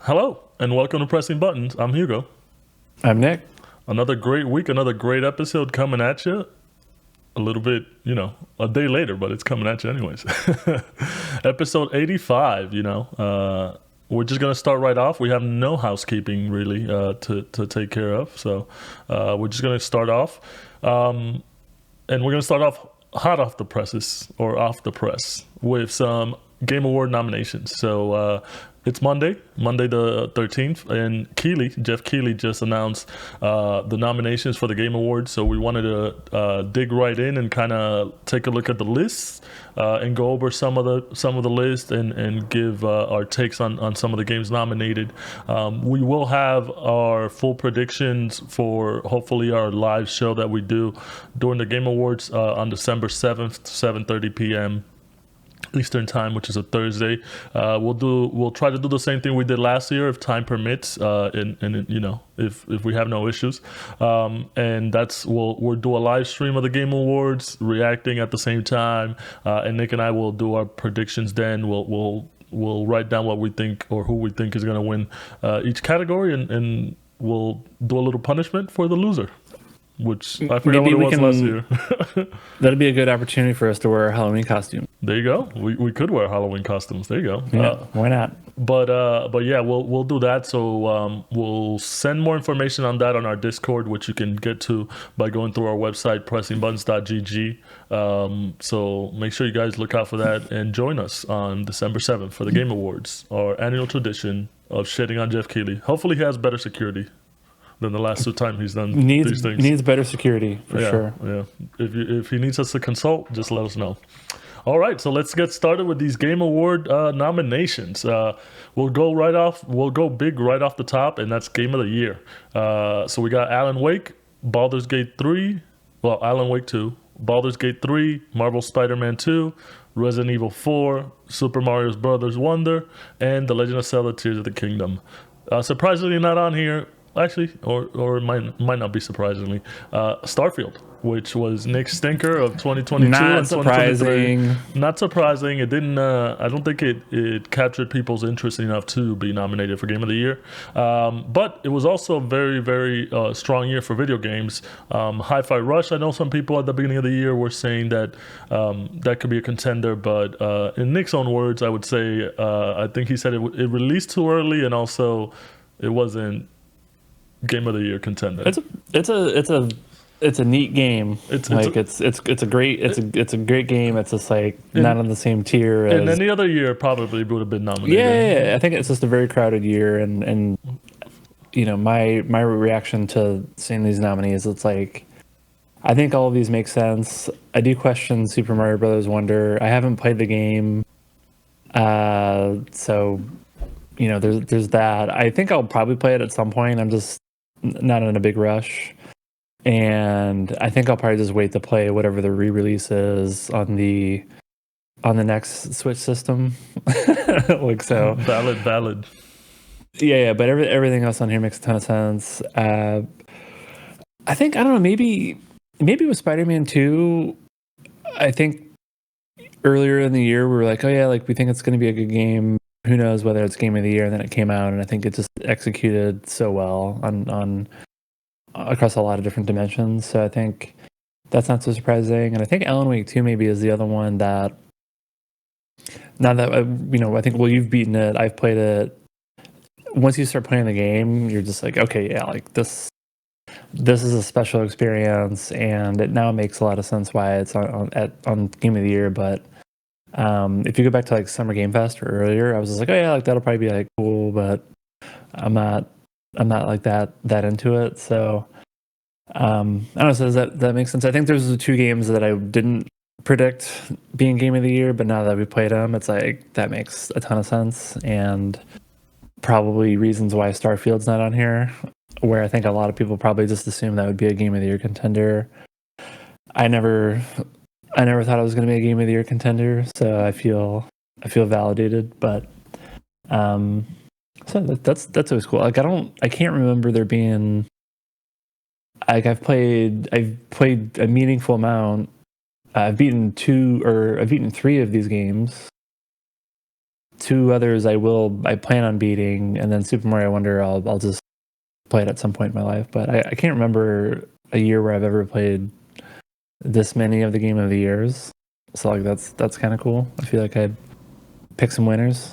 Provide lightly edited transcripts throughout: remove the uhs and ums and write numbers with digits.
Hello, and welcome to Pressing Buttons. I'm Hugo. I'm Nick. Another great week, another great episode coming at you. A little bit, a day later, but it's coming at you anyways. Episode 85, we're just going to start right off. We have no housekeeping really to take care of. So we're just going to start off. And we're going to start off hot off the presses or off the press with some Game Award nominations. So it's Monday the 13th, and Jeff Keighley just announced the nominations for the Game Awards. So we wanted to dig right in and kind of take a look at the lists and go over some of the list and give our takes on some of the games nominated. We will have our full predictions for hopefully our live show that we do during the Game Awards on December 7th, 7:30 p.m. Eastern time, which is a Thursday. We'll try to do the same thing we did last year if time permits, if we have no issues. And we'll do a live stream of the Game Awards, reacting at the same time. And Nick and I will do our predictions then. We'll write down what we think or who we think is going to win each category, and we'll do a little punishment for the loser, which I forgot what it was last year. That'd be a good opportunity for us to wear a Halloween costume. There you go. We could wear Halloween costumes. There you go. Yeah, why not? But yeah, we'll do that. So we'll send more information on that on our Discord, which you can get to by going through our website, pressingbuttons.gg. So make sure you guys look out for that and join us on December 7th for the Game Awards, our annual tradition of shitting on Jeff Keighley. Hopefully he has better security than the last two times he's done these things. Needs better security for sure. Yeah. If he needs us to consult, just let us know. All right, so let's get started with these Game Award nominations. We'll go big right off the top, and that's Game of the Year. So we got Alan Wake, Baldur's Gate 3, Alan Wake 2, Baldur's Gate 3, Marvel Spider-Man 2, Resident Evil 4, Super Mario Bros. Wonder, and The Legend of Zelda Tears of the Kingdom. Surprisingly not on here, actually, or it might not be surprisingly, Starfield, which was Nick's stinker of 2022 and 2023. Not surprising. It didn't. I don't think it captured people's interest enough to be nominated for Game of the Year. But it was also a very, very strong year for video games. Hi-Fi Rush. I know some people at the beginning of the year were saying that that could be a contender, but in Nick's own words, I would say I think he said it released too early, and also it wasn't Game of the Year contender. It's a neat game. It's a great game. It's just like not on the same tier as in any other year. Probably would have been nominated. Yeah, I think it's just a very crowded year, and my reaction to seeing these nominees, it's like I think all of these make sense. I do question Super Mario Bros. Wonder. I haven't played the game, so there's that. I think I'll probably play it at some point. I'm just not in a big rush, and I think I'll probably just wait to play whatever the re-release is on the next Switch system. Like, so valid. Yeah, but everything else on here makes a ton of sense. I think, I don't know, maybe with Spider-Man 2, I think earlier in the year we were like, oh yeah, like we think it's going to be a good game. Who knows whether it's Game of the Year, and then it came out, and I think it just executed so well on across a lot of different dimensions. So I think that's not so surprising. And I think Alan Wake 2 maybe is the other one that, now that I think, well, you've beaten it, I've played it. Once you start playing the game, you're just like, okay, yeah, like this is a special experience, and it now makes a lot of sense why it's on Game of the Year. But if you go back to like Summer Game Fest or earlier, I was just like, oh yeah, like that'll probably be like cool, but I'm not like that into it. So I don't know. So does that makes sense? I think there's the two games that I didn't predict being Game of the Year, but now that we played them, it's like that makes a ton of sense, and probably reasons why Starfield's not on here, where I think a lot of people probably just assume that would be a Game of the Year contender. I never thought it was going to be a Game of the Year contender, so I feel validated. But so that's always cool. Like I can't remember there being, like, I've played a meaningful amount. I've beaten 3 of these games. 2 others I plan on beating, and then Super Mario Wonder I'll just play it at some point in my life. But I can't remember a year where I've ever played this many of the Game of the Years. So like that's kind of cool. I feel like I'd pick some winners.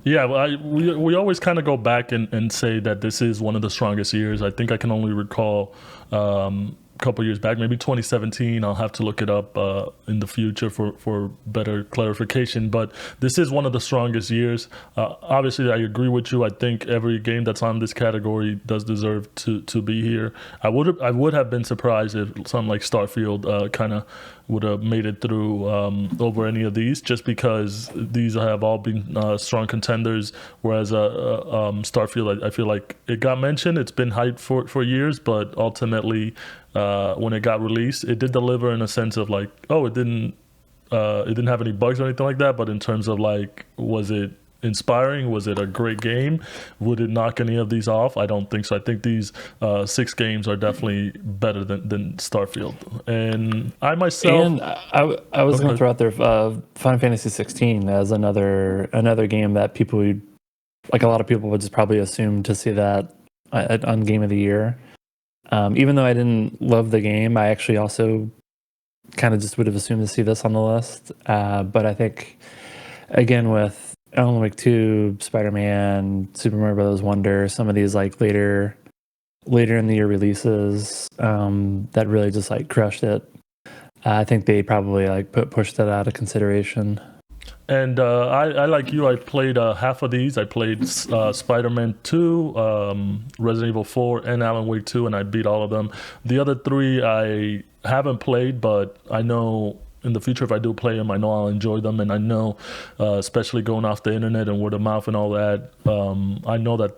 Yeah, well, we always kind of go back and say that this is one of the strongest years. I think I can only recall a couple years back, maybe 2017. I'll have to look it up in the future for better clarification. But this is one of the strongest years. Obviously, I agree with you. I think every game that's on this category does deserve to be here. I would have been surprised if something like Starfield kind of would have made it through over any of these, just because these have all been strong contenders. Whereas Starfield, I feel like it got mentioned. It's been hyped for years, but ultimately, when it got released, it did deliver in a sense of like, oh, it didn't have any bugs or anything like that. But in terms of like, was it inspiring? Was it a great game? Would it knock any of these off? I don't think so. I think these 6 games are definitely better than Starfield. And I myself, and I was going to throw out there Final Fantasy 16 as another game that people would, like, a lot of people would just probably assume to see that on Game of the Year. Even though I didn't love the game, I actually also kind of just would have assumed to see this on the list. But I think, again, with Alan Wake 2, Spider-Man, Super Mario Bros. Wonder, some of these like later in the year releases that really just like crushed it. I think they probably like pushed that out of consideration. And I like you, I played half of these. I played Spider-Man 2, Resident Evil 4, and Alan Wake 2, and I beat all of them. The other 3 I haven't played, but I know in the future, if I do play them, I know I'll enjoy them. And I know, especially going off the internet and word of mouth and all that, I know that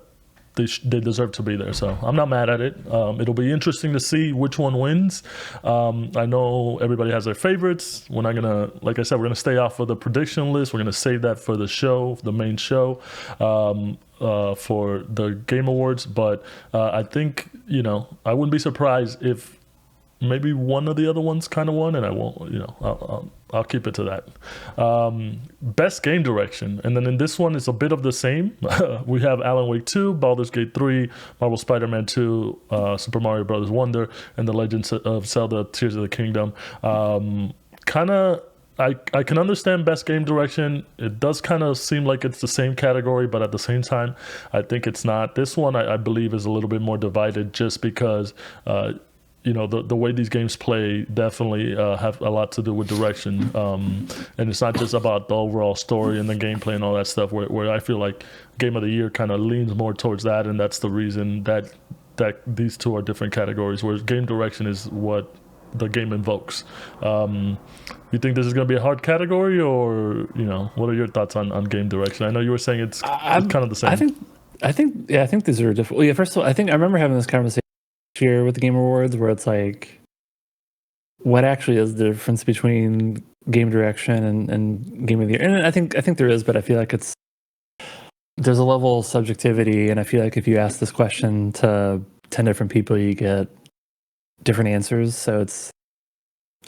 they deserve to be there. So I'm not mad at it. It'll be interesting to see which one wins. I know everybody has their favorites. We're not going to, like I said, we're going to stay off of the prediction list. We're going to save that for the show, the main show, for the Game Awards. But I think, I wouldn't be surprised if maybe one of the other ones kind of won, and I won't, I'll keep it to that. Best game direction. And then in this one, it's a bit of the same. We have Alan Wake 2, Baldur's Gate 3, Marvel Spider-Man 2, Super Mario Bros. Wonder, and The Legend of Zelda Tears of the Kingdom. I can understand best game direction. It does kind of seem like it's the same category, but at the same time, I think it's not. This one, I believe, is a little bit more divided just because the way these games play definitely have a lot to do with direction. And it's not just about the overall story and the gameplay and all that stuff, where I feel like Game of the Year kind of leans more towards that, and that's the reason that these two are different categories, whereas game direction is what the game invokes. You think this is going to be a hard category, or, what are your thoughts on game direction? I know you were saying it's kind of the same. I think these are different. Well, yeah, first of all, I think I remember having this conversation year with the Game Awards where it's like, what actually is the difference between game direction and Game of the Year? And I think there is, but I feel like there's a level of subjectivity, and I feel like if you ask this question to 10 different people, you get different answers. So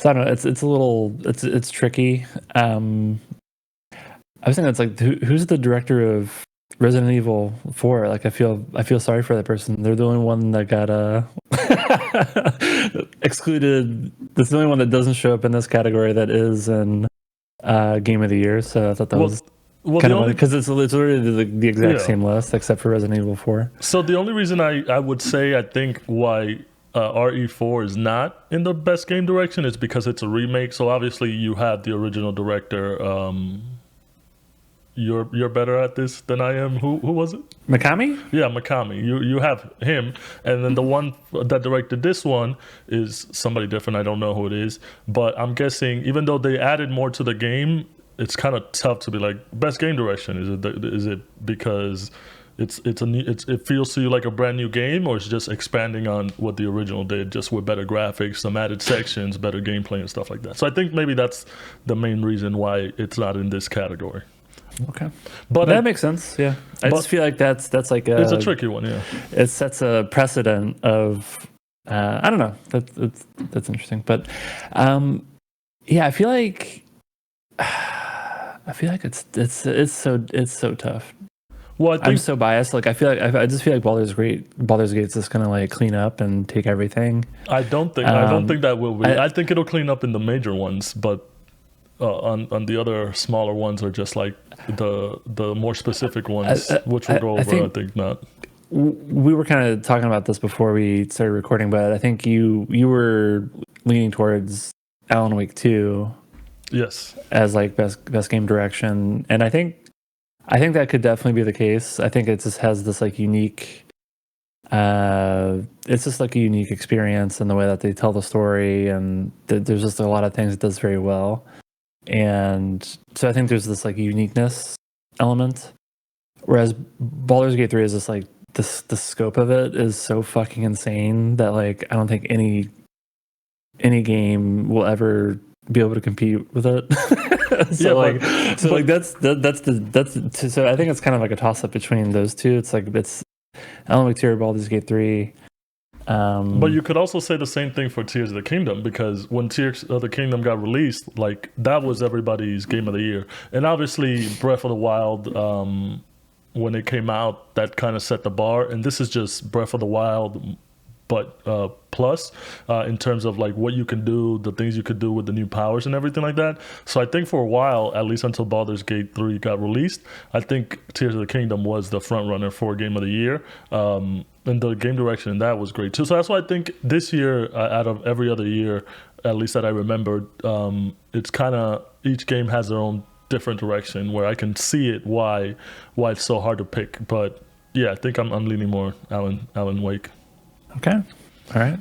I don't know, it's a little, it's tricky. I was thinking, it's like, who's the director of Resident Evil 4? Like, I feel sorry for that person. They're the only one that got excluded. That's the only one that doesn't show up in this category that is in Game of the Year. So I thought that was kind of funny, because it's literally the exact same list except for Resident Evil 4. So the only reason I would say I think why RE4 is not in the best game direction is because it's a remake. So obviously you have the original director. You're better at this than I am. Who was it? Mikami? Yeah, Mikami. You have him, and then the one that directed this one is somebody different. I don't know who it is, but I'm guessing even though they added more to the game, it's kind of tough to be like best game direction. Is it because it feels to you like a brand new game, or it's just expanding on what the original did, just with better graphics, some added sections, better gameplay, and stuff like that? So I think maybe that's the main reason why it's not in this category. Okay, but that makes sense. Yeah, I just feel like that's like it's a tricky one. Yeah, it sets a precedent of I don't know. That's interesting, but I feel like I feel like it's so tough. Well, I think I'm so biased. Like I just feel like Baldur's Gate's just gonna like clean up and take everything. I don't think that will be. I, I think it'll clean up in the major ones, but on the other smaller ones are just like the more specific ones, which we'll go over. I think not. We were kind of talking about this before we started recording, but I think you were leaning towards Alan Wake 2 Yes. as like best game direction, and I think that could definitely be the case. I think it just has this like unique it's just like a unique experience in the way that they tell the story, and there's just a lot of things it does very well. And so I think there's this like uniqueness element, whereas Baldur's Gate 3 is just like the scope of it is so fucking insane that like I don't think any game will ever be able to compete with it. So I think it's kind of like a toss up between those two. It's like it's Alan Wake 2 or Baldur's Gate 3. But you could also say the same thing for Tears of the Kingdom, because when Tears of the Kingdom got released, like that was everybody's game of the year. And obviously Breath of the Wild, when it came out, that kind of set the bar. And this is just Breath of the Wild, but plus in terms of like what you can do, the things you could do with the new powers and everything like that. So I think for a while, at least until Baldur's Gate 3 got released, I think Tears of the Kingdom was the front runner for game of the year. And the game direction in that was great too. So that's why I think this year, out of every other year, at least that I remembered, it's kind of each game has their own different direction where I can see it why it's so hard to pick. But yeah, I think I'm leaning more Alan Wake. Okay. All right.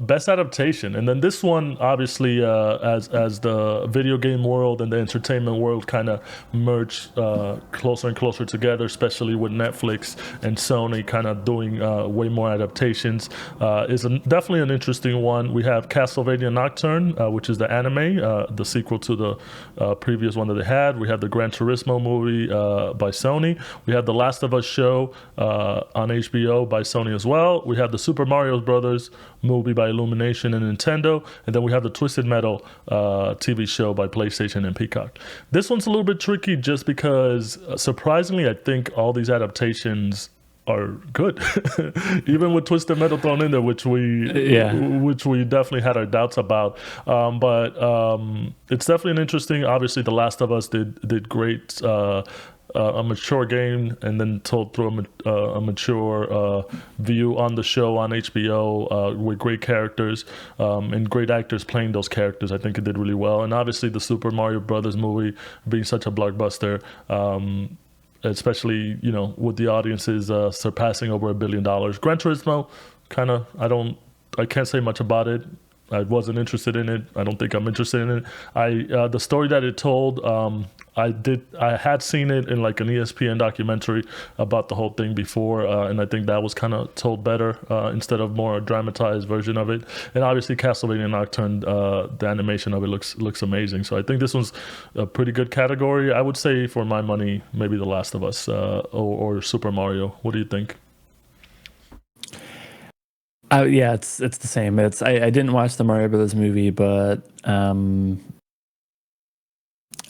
Best adaptation, and then this one obviously as the video game world and the entertainment world kind of merge closer and closer together, especially with Netflix and Sony kind of doing way more adaptations, is definitely an interesting one. We have Castlevania Nocturne, which is the anime, the sequel to the previous one that they had. We have the Gran Turismo movie by Sony. We have the Last of Us show on HBO by Sony as well. We have the Super Mario Brothers movie by Illumination and Nintendo, and then we have the Twisted Metal TV show by PlayStation and Peacock. This one's a little bit tricky just because surprisingly I think all these adaptations are good. Even with Twisted Metal thrown in there, which we definitely had our doubts about, but it's definitely an interesting. Obviously The Last of Us did great, a mature game, and then told through a mature view on the show on HBO with great characters and great actors playing those characters. I think it did really well. And obviously the Super Mario Brothers movie being such a blockbuster, especially with the audiences surpassing over $1 billion. Gran Turismo, I can't say much about it. I wasn't interested in it. I don't think I'm interested in it. The story that it told, I had seen it in like an ESPN documentary about the whole thing before, and I think that was kind of told better instead of more a dramatized version of it. And obviously Castlevania Nocturne, the animation of it looks amazing. So I think this one's a pretty good category. I would say for my money, maybe The Last of Us or Super Mario. What do you think? Yeah, it's the same. I didn't watch the Mario Brothers movie, but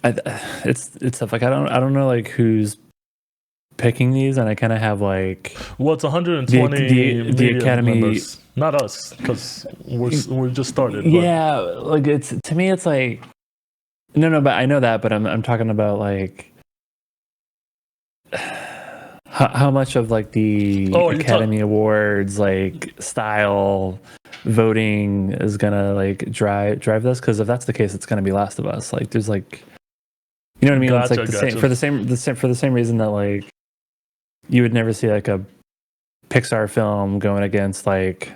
it's tough. Like I don't know like who's picking these, and I kind of have like it's 120 the Academy members. Not us, because we just started. Yeah, like it's to me it's like no, but I know that, but I'm talking about like. How much of like the Academy Awards like style voting is gonna like drive this? Because if that's the case, it's gonna be Last of Us. Like there's like, you know what I mean? Gotcha, it's like for the same reason that like you would never see like a Pixar film going against like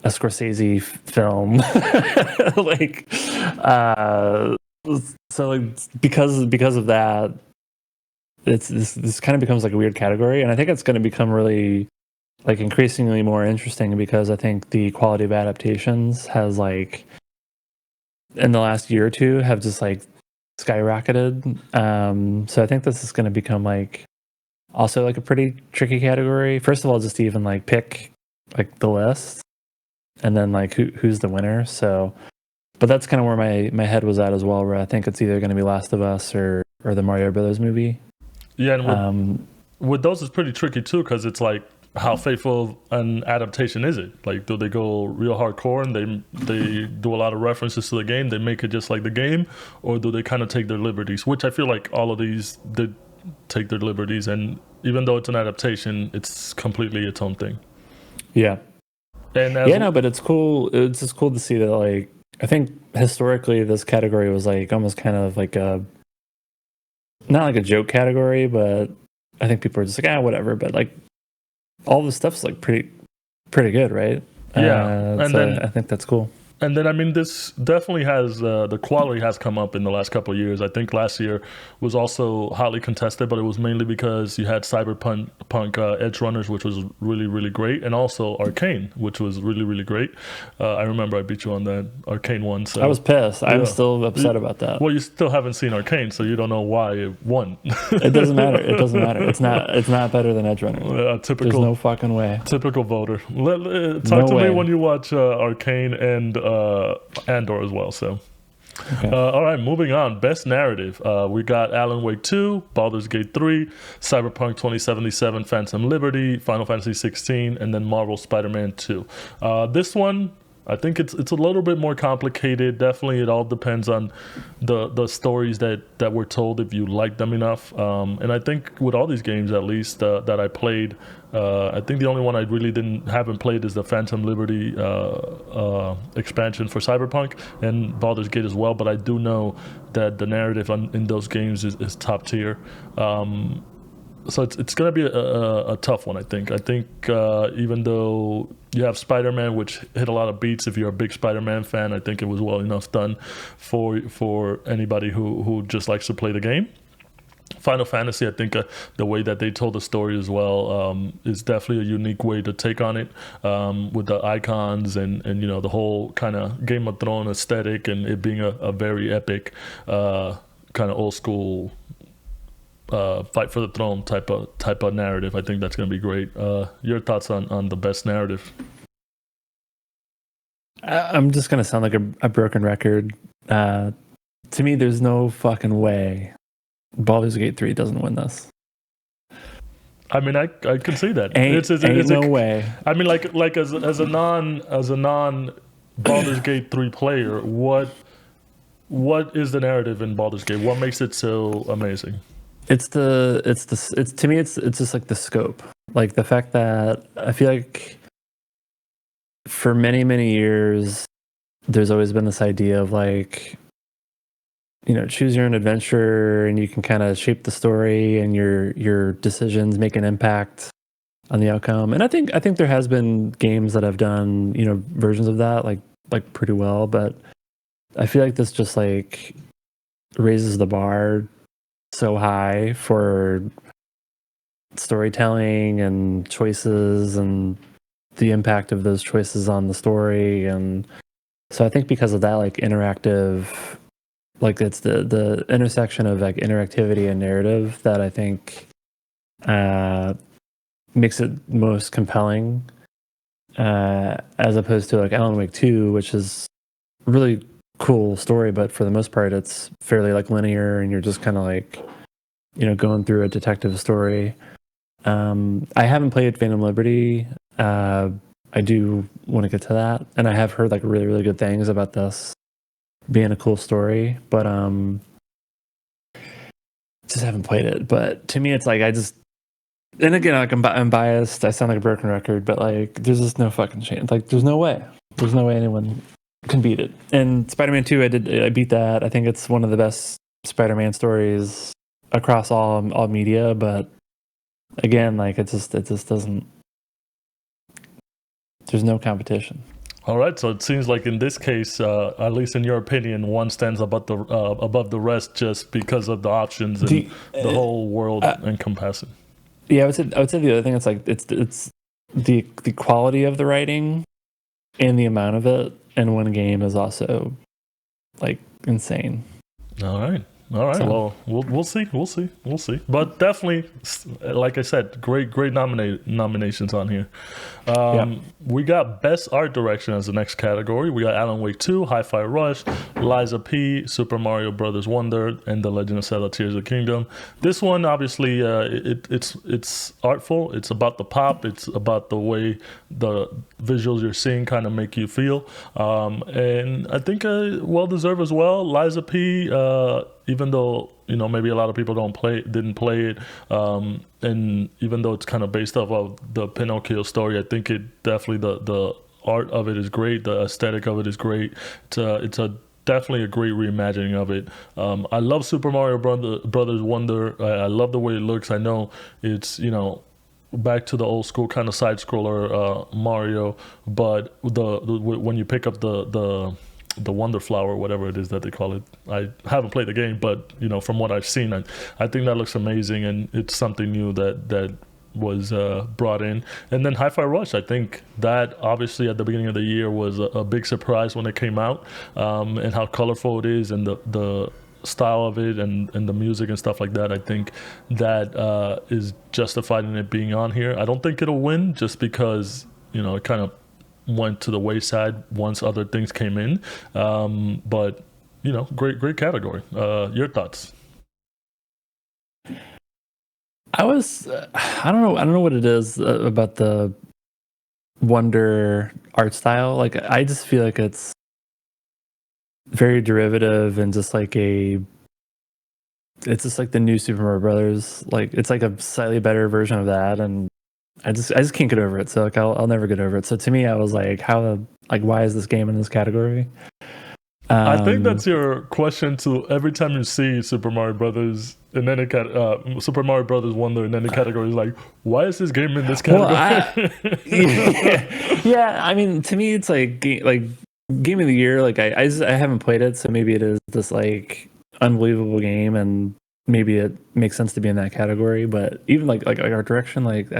a Scorsese film, like so like because of that. This kind of becomes like a weird category, and I think it's going to become really like increasingly more interesting because I think the quality of adaptations has like in the last year or two have just like skyrocketed. So I think this is going to become like also like a pretty tricky category. First of all, just to even like pick like the list, and then like who's the winner. So But that's kind of where my head was at as well, where I think it's either going to be Last of Us or the Mario Brothers movie. Yeah, and with those, it's pretty tricky too, because it's like, how faithful an adaptation is it? Like, do they go real hardcore and they do a lot of references to the game, they make it just like the game, or do they kind of take their liberties? Which I feel like all of these did take their liberties, and even though it's an adaptation, it's completely its own thing. Yeah. And but it's cool. It's just cool to see that, like, I think historically this category was like almost kind of like not like a joke category, but I think people are just like, whatever. But like all the stuff's like pretty good, right? Yeah, and so then I think that's cool. And then, I mean, this definitely has, the quality has come up in the last couple of years. I think last year was also hotly contested, but it was mainly because you had Cyberpunk Edge Runners, which was really, really great, and also Arcane, which was really, really great. I remember I beat you on that Arcane one. So I was pissed. I'm still upset about that. Well, you still haven't seen Arcane, so you don't know why it won. It doesn't matter. It doesn't matter. It's not better than Edge Runners. Typical. There's no fucking way. Typical voter. Talk to me when you watch Arcane and Andor as well. So, okay. All right, moving on. Best narrative. We got Alan Wake 2, Baldur's Gate 3, Cyberpunk 2077, Phantom Liberty, Final Fantasy 16, and then Marvel Spider-Man 2. This one, I think it's a little bit more complicated. Definitely, it all depends on the stories that were told, if you like them enough. And I think with all these games, at least that I played, I think the only one I really haven't played is the Phantom Liberty expansion for Cyberpunk, and Baldur's Gate as well. But I do know that the narrative in those games is top tier. So it's going to be a tough one, I think. I think even though you have Spider-Man, which hit a lot of beats, if you're a big Spider-Man fan, I think it was well enough done for anybody who just likes to play the game. Final Fantasy, I think the way that they told the story as well is definitely a unique way to take on it, with the icons and you know, the whole kind of Game of Thrones aesthetic, and it being a very epic kind of old school fight for the throne type of narrative. I think that's going to be great. Your thoughts on the best narrative? I'm just going to sound like a broken record. To me, there's no fucking way Baldur's Gate 3 doesn't win this. I mean, I can see that. Ain't no way. I mean, like as a non Baldur's Gate 3 player, what is the narrative in Baldur's Gate? What makes it so amazing? It's to me, it's just like the scope, like the fact that I feel like for many, many years, there's always been this idea of like, you know, choose your own adventure, and you can kind of shape the story, and your decisions make an impact on the outcome. And I think there has been games that have done, you know, versions of that like pretty well, but I feel like this just like raises the bar so high for storytelling and choices and the impact of those choices on the story. And so I think because of that, like interactive, like it's the intersection of like interactivity and narrative that I think makes it most compelling, as opposed to like Alan Wake 2, which is really cool story, but for the most part it's fairly like linear, and you're just kind of like, you know, going through a detective story. I haven't played Phantom Liberty. I do want to get to that, and I have heard like really, really good things about this being a cool story, but just haven't played it. But to me, it's like and again, like I'm biased. I sound like a broken record, but like there's just no fucking chance. Like there's no way anyone can beat it. And Spider-Man 2, I beat that. I think it's one of the best Spider-Man stories across all media. But again, like it just doesn't. There's no competition. All right, so it seems like in this case, at least in your opinion, one stands above the rest just because of the options and the whole world encompassing. Yeah, I would say the other thing is like it's the quality of the writing and the amount of it in one game is also like insane. All right. All right. So, Well, we'll see. We'll see. But definitely, like I said, great nominations on here. yeah. We got Best Art Direction as the next category. We got Alan Wake 2, Hi-Fi Rush, Liza P, Super Mario Brothers Wonder, and The Legend of Zelda: Tears of the Kingdom. This one, obviously, it's artful. It's about the pop. It's about the way the visuals you're seeing kind of make you feel. And I think well deserved as well. Liza P. Even though maybe a lot of people didn't play it, and even though it's kind of based off of the Pinocchio story, I think it definitely the art of it is great, the aesthetic of it is great. It's a definitely a great reimagining of it. I love Super Mario Brothers Wonder. I love the way it looks. I know it's back to the old school kind of side scroller Mario, but when you pick up the Wonder Flower, whatever it is that they call it. I haven't played the game, but from what I've seen, I think that looks amazing, and it's something new that was brought in. And then Hi-Fi Rush, I think that obviously at the beginning of the year was a big surprise when it came out, and how colorful it is, and the style of it, and the music and stuff like that. I think that is justified in it being on here. I don't think it'll win just because it kind of went to the wayside once other things came in, but great category. Your thoughts? I don't know what it is about the Wonder art style. Like, I just feel like it's very derivative and just like it's just like the new Super Mario Brothers. Like, it's like a slightly better version of that, and I just can't get over it. So like I'll never get over it. So to me, I was like, why is this game in this category? I think that's your question to every time you see Super Mario Brothers in any Super Mario Brothers Wonder in any category, is like, why is this game in this category? Yeah, I mean, to me, it's like game of the year. Like I haven't played it, so maybe it is this like unbelievable game, and maybe it makes sense to be in that category. But even like art direction, like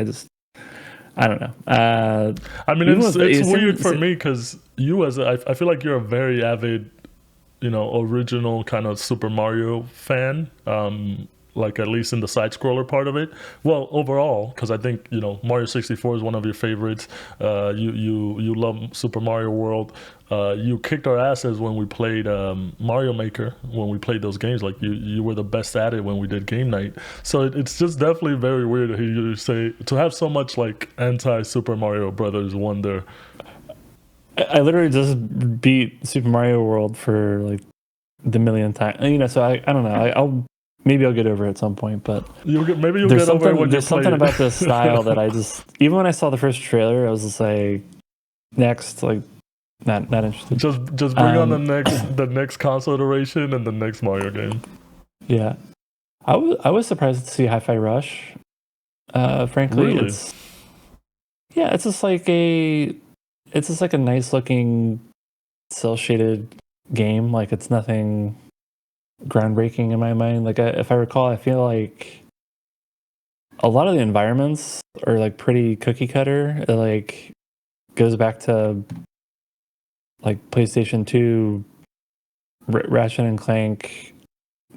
I don't know. I mean, it's weird for me because I feel like you're a very avid, original kind of Super Mario fan. Like at least in the side scroller part of it. Well, overall, because I think Mario 64 is one of your favorites. You love Super Mario World. You kicked our asses when we played Mario Maker, when we played those games. Like you were the best at it when we did game night. So it's just definitely very weird to hear you say to have so much like anti Super Mario Brothers Wonder. I literally just beat Super Mario World for like the millionth time. So I don't know. Maybe I'll get over it at some point, but you'll get over it when there's something about this style that I just, even when I saw the first trailer, I was just like, next, like not interested. Just bring on the next console iteration and the next Mario game. Yeah, I was surprised to see Hi-Fi Rush. Frankly, really? it's just like a nice looking cel shaded game. Like, it's nothing groundbreaking in my mind. Like, if I recall, I feel like a lot of the environments are like pretty cookie cutter. It like goes back to like PlayStation 2 Ratchet and Clank,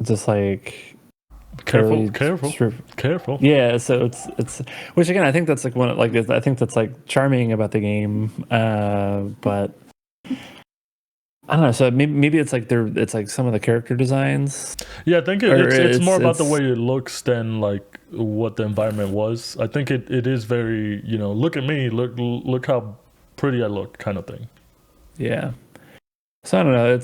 just like careful. Yeah, so it's which again, I think that's like I think that's like charming about the game, but I don't know. So maybe it's like some of the character designs. Yeah, I think it's more about the way it looks than like what the environment was. I think it is very look at me, look how pretty I look kind of thing. Yeah. So I don't know.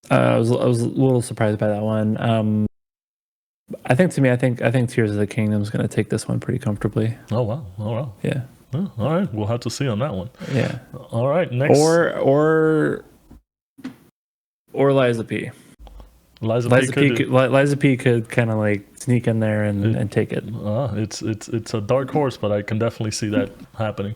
I was a little surprised by that one. I think Tears of the Kingdom is going to take this one pretty comfortably. Oh wow! Yeah. Oh, all right, we'll have to see on that one. Yeah. All right, next. Or Liza P. Liza P could kind of like sneak in there and take it. It's a dark horse, but I can definitely see that happening.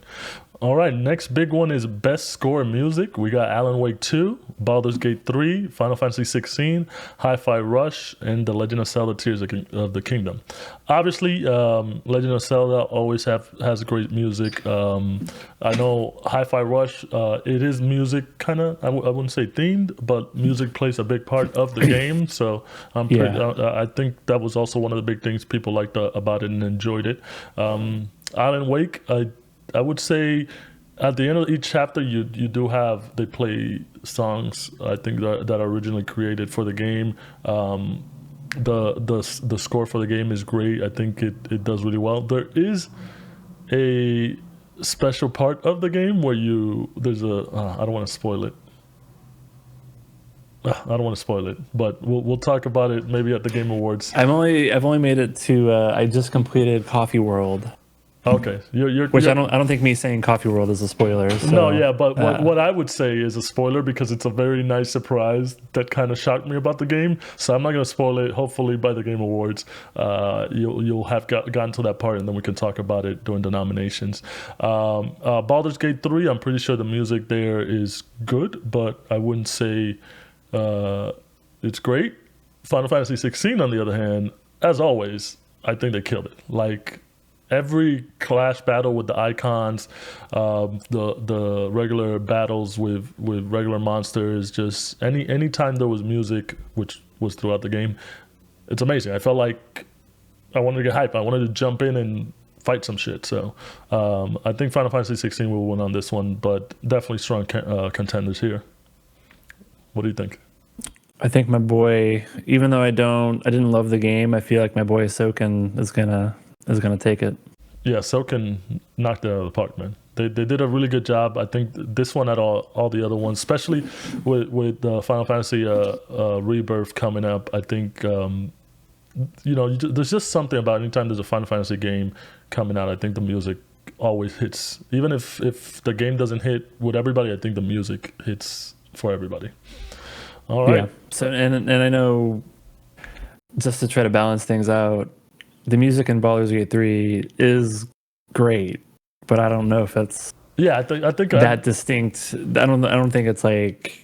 All right, next big one is Best Score Music. We got Alan Wake 2, Baldur's Gate 3, Final Fantasy 16, Hi-Fi Rush, and The Legend of Zelda Tears of the Kingdom. Obviously, Legend of Zelda always has great music. I know Hi-Fi Rush, it is music kind of, I wouldn't say themed, but music plays a big part of the game. So I think that was also one of the big things people liked about it and enjoyed it. Alan Wake, I would say at the end of each chapter, you do have, they play songs, I think, that are originally created for the game. The score for the game is great. I think it does really well. There is a special part of the game where there's a, I don't want to spoil it. I don't want to spoil it, but we'll talk about it maybe at the Game Awards. I've only made it to, I just completed Coffee World. Okay, which I don't think me saying Coffee World is a spoiler. So, no, yeah, but what I would say is a spoiler because it's a very nice surprise that kind of shocked me about the game. So I'm not going to spoil it. Hopefully, by the Game Awards, you'll have gotten to that part, and then we can talk about it during the nominations. Baldur's Gate 3, I'm pretty sure the music there is good, but I wouldn't say it's great. Final Fantasy 16, on the other hand, as always, I think they killed it. Like, every clash battle with the icons, the regular battles with regular monsters, just any time there was music, which was throughout the game, it's amazing. I felt like I wanted to get hype. I wanted to jump in and fight some shit. So I think Final Fantasy 16 will win on this one, but definitely strong contenders here. What do you think? I think my boy, even though I didn't love the game, I feel like my boy Soken is gonna take it. Yeah, Soken knocked it out of the park, man. They did a really good job. I think this one at all the other ones, especially with Final Fantasy Rebirth coming up. I think there's just something about anytime there's a Final Fantasy game coming out. I think the music always hits. Even if the game doesn't hit with everybody, I think the music hits for everybody. All right. Yeah. So and I know, just to try to balance things out, the music in Baldur's Gate 3 is great, but I don't know if it's I think that distinct. I don't think it's like,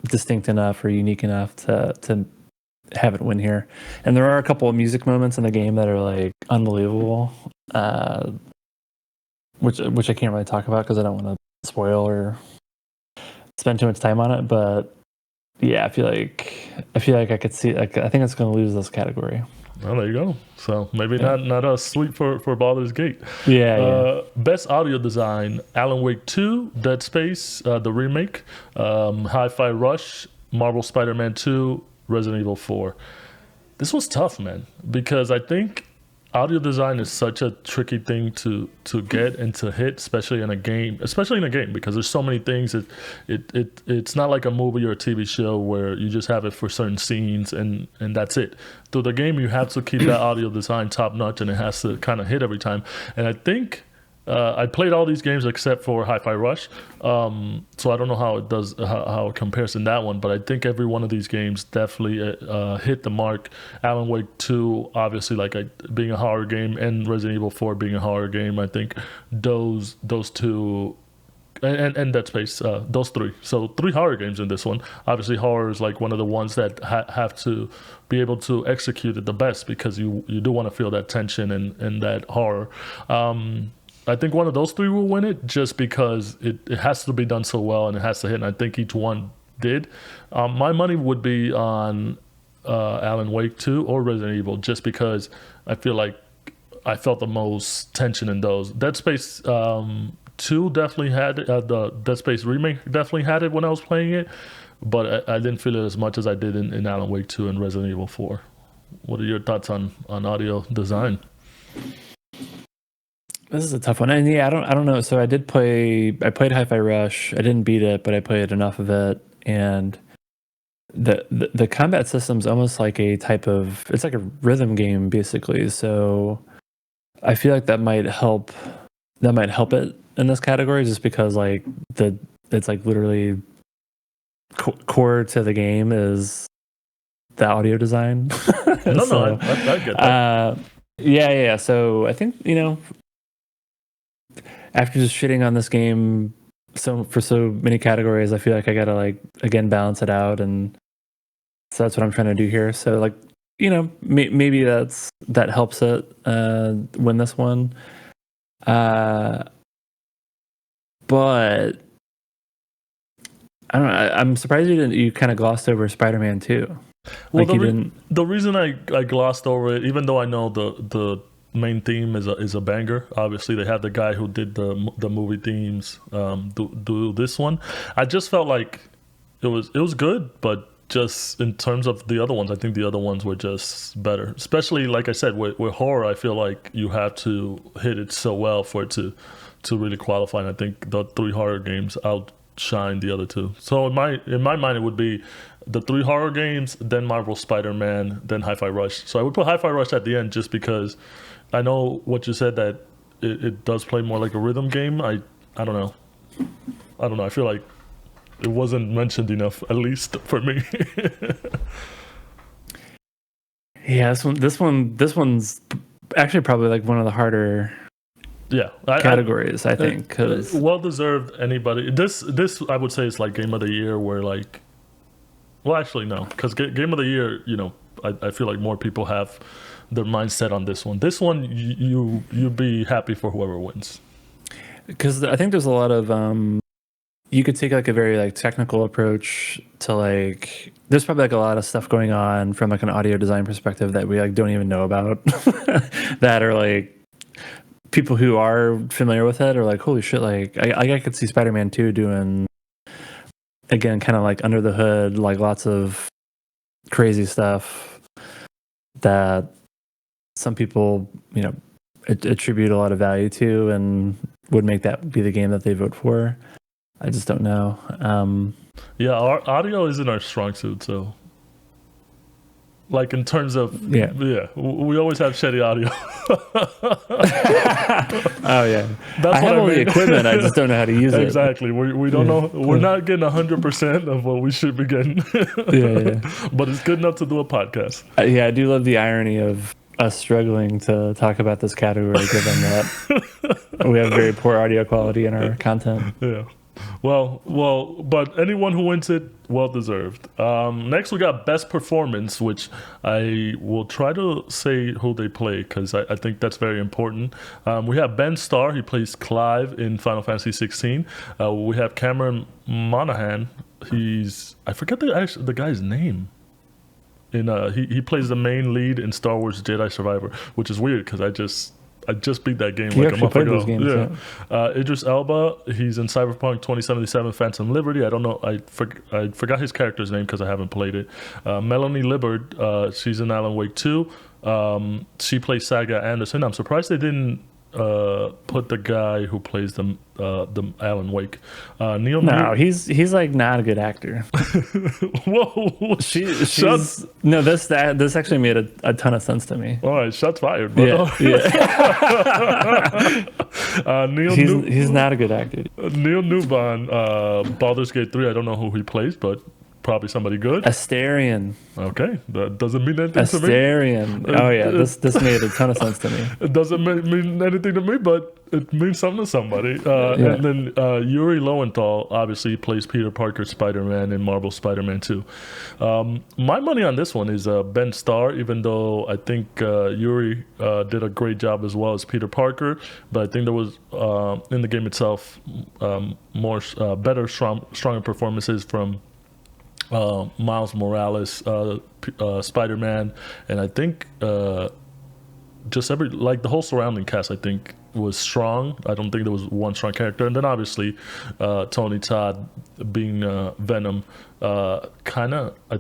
distinct enough or unique enough to have it win here. And there are a couple of music moments in the game that are like unbelievable, which I can't really talk about because I don't want to spoil or spend too much time on it. But yeah, I feel like I could see, like, I think it's going to lose this category. Well, there you go. So maybe not a sweep for Baldur's Gate. Yeah. Best audio design: Alan Wake 2, Dead Space, the remake, Hi-Fi Rush, Marvel Spider-Man 2, Resident Evil 4. This was tough, man, because I think audio design is such a tricky thing to get and to hit, especially in a game, because there's so many things. It's not like a movie or a TV show where you just have it for certain scenes and that's it. Through the game, you have to keep that audio design top notch, and it has to kind of hit every time. And I think I played all these games except for Hi-Fi Rush, so I don't know how it does, how it compares in that one, but I think every one of these games definitely hit the mark. Alan Wake 2, obviously, being a horror game, and Resident Evil 4 being a horror game. I think those two, and Dead Space, those three. So 3 horror games in this one. Obviously, horror is like one of the ones that have to be able to execute it the best, because you do want to feel that tension and that horror. I think one of those 3 will win it, just because it has to be done so well and it has to hit, and I think each one did. My money would be on Alan Wake 2 or Resident Evil, just because I feel like I felt the most tension in those. Dead Space 2 definitely had it. The Dead Space remake definitely had it when I was playing it, but I didn't feel it as much as I did in Alan Wake 2 and Resident Evil 4. What are your thoughts on audio design? This is a tough one, and I don't know. So I played Hi-Fi Rush. I didn't beat it, but I played enough of it, and the combat system's almost like a type of, it's like a rhythm game basically. So I feel like that might help it in this category, just because like it's like literally core to the game is the audio design. No, I get that. Yeah. So I think, after just shitting on this game for so many categories, I feel like I gotta like again balance it out, and so that's what I'm trying to do here. So like, maybe that helps it win this one. But I don't know. I'm surprised you kind of glossed over Spider-Man 2. Well, like the reason I glossed over it, even though I know the main theme is a banger. Obviously, they have the guy who did the movie themes do this one. I just felt like it was good, but just in terms of the other ones, I think the other ones were just better. Especially, like I said, with horror, I feel like you have to hit it so well for it to really qualify. And I think the 3 horror games outshine the other 2. So in my mind, it would be the 3 horror games, then Marvel Spider-Man, then Hi-Fi Rush. So I would put Hi-Fi Rush at the end just because I know what you said, that it does play more like a rhythm game. I don't know. I feel like it wasn't mentioned enough, at least for me. Yeah, this one's actually probably like one of the harder categories, I think, because well deserved. Anybody this I would say is like game of the year, where like, well, actually no, because game of the year, I feel like more people have their mindset on this one. This one, you'd be happy for whoever wins, because I think there's a lot of you could take like a very like technical approach to like, there's probably like a lot of stuff going on from like an audio design perspective that we like don't even know about that are like, people who are familiar with it are like, holy shit, like I could see Spider-Man 2 doing, again, kind of like under the hood, like lots of crazy stuff that some people attribute a lot of value to and would make that be the game that they vote for. I just don't know. Yeah, our audio isn't our strong suit, so like in terms of we always have shitty audio. Oh yeah, I have all the equipment. I just don't know how to use it. Exactly. We don't know. We're not getting 100% of what we should be getting. But it's good enough to do a podcast. I do love the irony of us struggling to talk about this category, given that we have very poor audio quality in our content. Yeah. Well, but anyone who wins it, well deserved. Next, we got Best Performance, which I will try to say who they play, because I think that's very important. We have Ben Starr, he plays Clive in Final Fantasy 16. We have Cameron Monaghan. I forget the guy's name. He plays the main lead in Star Wars Jedi Survivor, which is weird because I just beat that game like a month ago. Yeah. Idris Elba, he's in Cyberpunk 2077 Phantom Liberty. I don't know. I forgot his character's name because I haven't played it. Melanie Liburd, she's in Alan Wake 2. She plays Saga Anderson. I'm surprised they didn't put the guy who plays the Alan Wake. He's like not a good actor. Whoa, this actually made a ton of sense to me. All right, shots fired. But he's not a good actor. Neil Newbon, Baldur's Gate 3. I don't know who he plays, but probably somebody good. Astarion. Okay, that doesn't mean anything to me. Astarion. Oh yeah, this made a ton of sense to me. It doesn't mean anything to me, but it means something to somebody. And then Yuri Lowenthal obviously plays Peter Parker Spider-Man in Marvel Spider-Man 2. My money on this one is Ben Starr, even though I think Yuri did a great job as well as Peter Parker, but I think there was in the game itself better, stronger performances from Miles Morales, Spider-Man, and I think just the whole surrounding cast, I think, was strong. I don't think there was one strong character. And then obviously Tony Todd being Venom, I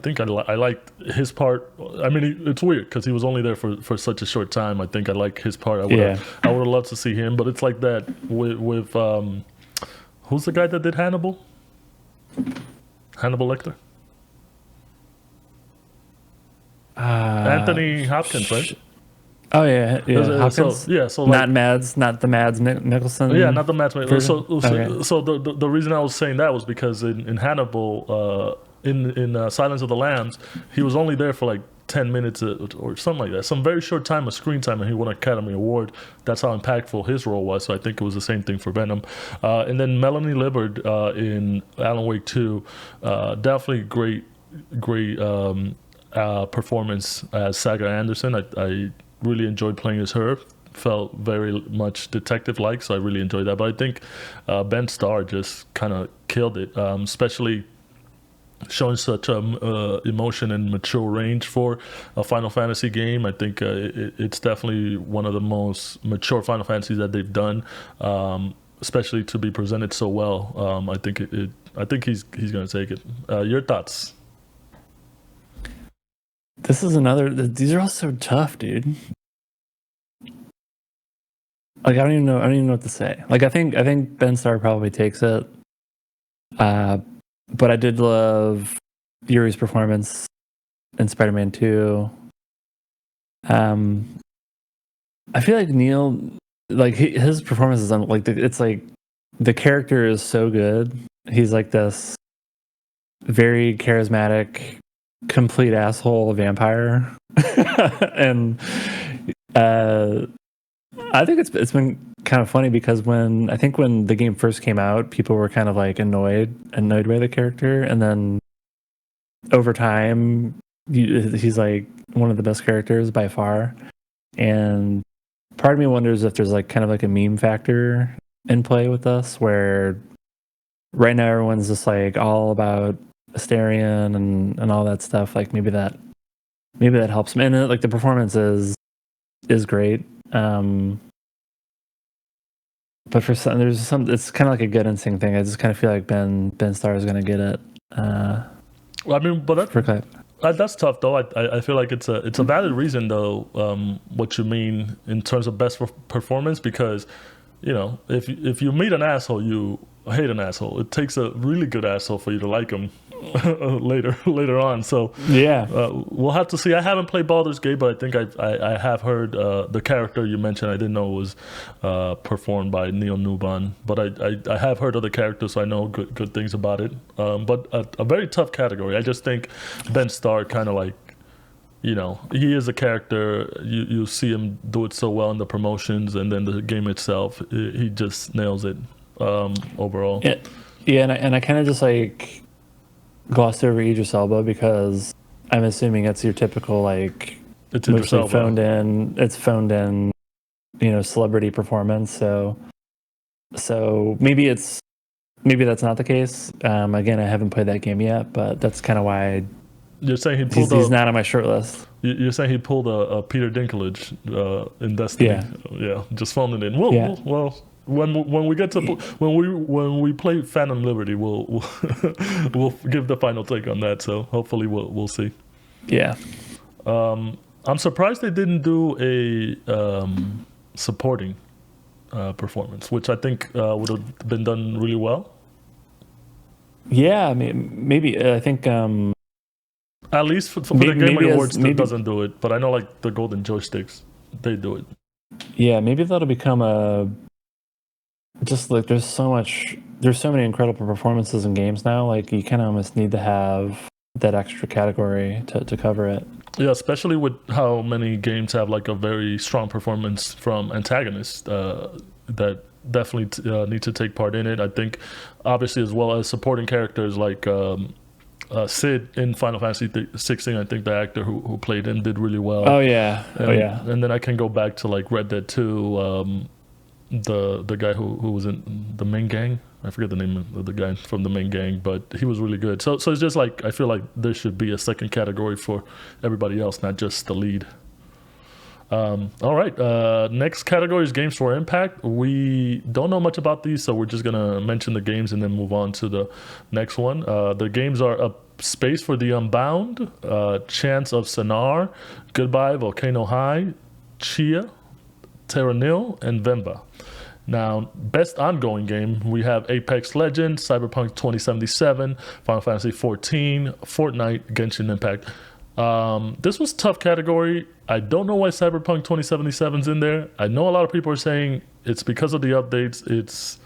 think I liked his part. I mean, it's weird because he was only there for such a short time. I think I like his part. I would have loved to see him, but it's like that with who's the guy that did Hannibal Lecter? Anthony Hopkins, right? Oh yeah. Hopkins. So like, not the Mads Nicholson. Yeah, not the Mads. So the reason I was saying that was because in Hannibal, in Silence of the Lambs, he was only there for like 10 minutes or something like that, some very short time of screen time, and he won an Academy Award. That's how impactful his role was. So I think it was the same thing for Venom. And then Melanie Liburd in Alan Wake 2, definitely great performance as Saga Anderson. I really enjoyed playing as her. Felt very much detective-like, so I really enjoyed that. But I think Ben Starr just kind of killed it, especially showing such emotion and mature range for a Final Fantasy game. I think it's definitely one of the most mature Final Fantasies that they've done, especially to be presented so well. I think he's going to take it. Your thoughts? This is another. These are all so tough, dude. Like I don't even know what to say. Like I think Ben Starr probably takes it. But I did love Yuri's performance in Spider-Man 2. I feel like Neil, like his performance is like it's like the character is so good. He's like this very charismatic, complete asshole vampire, and I think it's been kind of funny because when the game first came out, people were kind of like annoyed by the character, and then over time, he's like one of the best characters by far. And part of me wonders if there's like kind of like a meme factor in play with us, where right now everyone's just like all about Asterion and all that stuff. Like maybe that helps him. And like the performance is great. But for some, it's kind of like a gut instinct thing. I just kind of feel like Ben Starr is going to get it. Well, I mean, but that's tough though. I feel like it's a valid reason though. What you mean in terms of best performance, because if you meet an asshole, you hate an asshole. It takes a really good asshole for you to like him later on. So yeah, we'll have to see. I haven't played Baldur's Gate, but I think I have heard the character you mentioned. I didn't know it was performed by Neil Newbon, but I have heard other characters, so I know good things about it. But a very tough category. I just think Ben Starr kind of like, he is a character. You see him do it so well in the promotions, and then the game itself, he just nails it overall. Yeah, and I kind of just like glossed over Idris Elba because I'm assuming it's your typical like it's mostly phoned in, celebrity performance. So maybe that's not the case. Again, I haven't played that game yet, but that's kind of why you're saying he's not on my short list. You're saying he pulled a Peter Dinklage in Destiny. Yeah, just phoned it in. Well, when we get to when we play Phantom Liberty, we'll give the final take on that. So hopefully we'll see. Yeah. I'm surprised they didn't do a supporting performance, which I think would have been done really well. Yeah, I mean, maybe I think. At least for the Game Awards, it doesn't do it. But I know like the Golden Joysticks, they do it. Yeah, maybe that'll become just like there's so many incredible performances in games now. Like you kind of almost need to have that extra category to cover it. Yeah, especially with how many games have like a very strong performance from antagonists that definitely need to take part in it. I think obviously as well as supporting characters like Sid in Final Fantasy 16, I think the actor who played him did really well. Oh yeah, And then I can go back to like Red Dead 2, the guy who was in the main gang. I forget the name of the guy from the main gang, but he was really good. So it's just like I feel like there should be a second category for everybody else, not just the lead. All right. Next category is games for impact. We don't know much about these, so we're just gonna mention the games and then move on to the next one. The games are A Space for the Unbound, Chants of Sennaar, Goodbye Volcano High, Chia, Terra Nil, and Vemba. Now, best ongoing game, we have Apex Legends, Cyberpunk 2077, Final Fantasy 14, Fortnite, Genshin Impact. This was a tough category. I don't know why Cyberpunk 2077's in there. I know a lot of people are saying it's because of the updates. It's,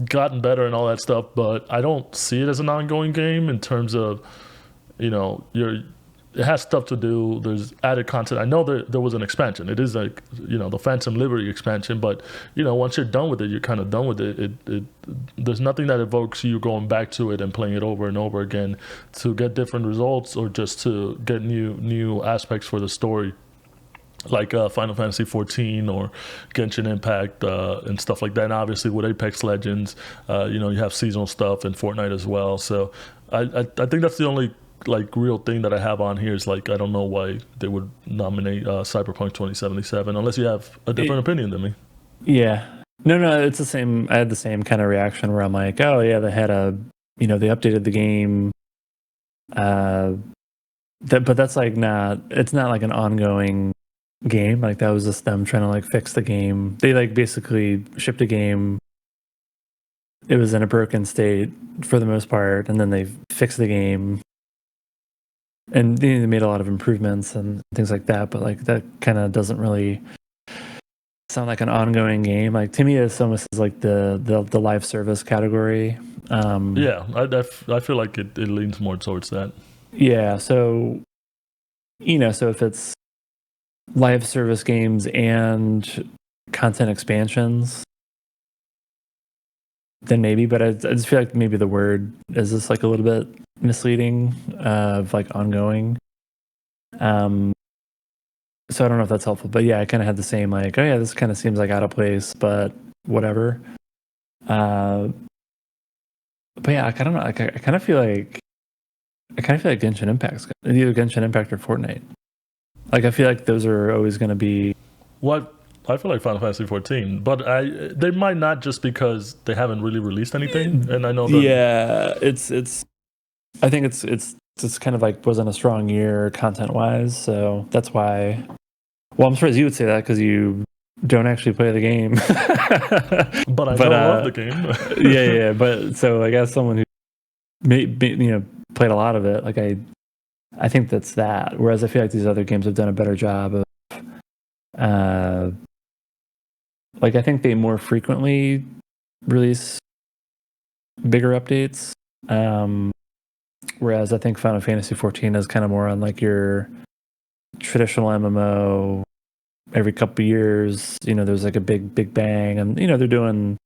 gotten better and all that stuff, but I don't see it as an ongoing game in terms of, it has stuff to do. There's added content. I know there was an expansion. It is like, the Phantom Liberty expansion, but once you're done with it, you're kind of done with it. There's nothing that evokes you going back to it and playing it over and over again to get different results or just to get new aspects for the story, like Final Fantasy 14 or Genshin Impact and stuff like that. And obviously with Apex Legends, you have seasonal stuff and Fortnite as well. So I think that's the only like real thing that I have on here is like, I don't know why they would nominate Cyberpunk 2077 unless you have a different opinion than me. Yeah. No, it's the same. I had the same kind of reaction where I'm like, oh yeah, they had they updated the game. But that's like it's not like an ongoing game. Like that was just them trying to like fix the game. They like basically shipped a game. It was in a broken state for the most part, and then they fixed the game. And they made a lot of improvements and things like that, but like that kind of doesn't really sound like an ongoing game. Like to me, it's almost like the live service category. I feel like it leans more towards that. Yeah, so so if it's live service games and content expansions, then maybe. But I just feel like maybe the word is just like a little bit misleading of like ongoing. So I don't know if that's helpful, but yeah, I kind of had the same like, oh yeah, this kind of seems like out of place, but whatever. But yeah, I don't know. Like, I kind of feel like Genshin Impact's either Genshin Impact or Fortnite. Like I feel like those are always going to be. What I feel like Final Fantasy 14, but they might not just because they haven't really released anything, and I know that. Yeah, it's. I think it's just kind of like wasn't a strong year content wise, so that's why. Well, I'm surprised you would say that because you don't actually play the game. but I love the game. yeah. But so I guess someone who played a lot of it, like I think that's that. Whereas I feel like these other games have done a better job of, like I think they more frequently release bigger updates. Whereas I think Final Fantasy 14 is kind of more on like your traditional MMO. Every couple of years, there's like a big bang, and they're doing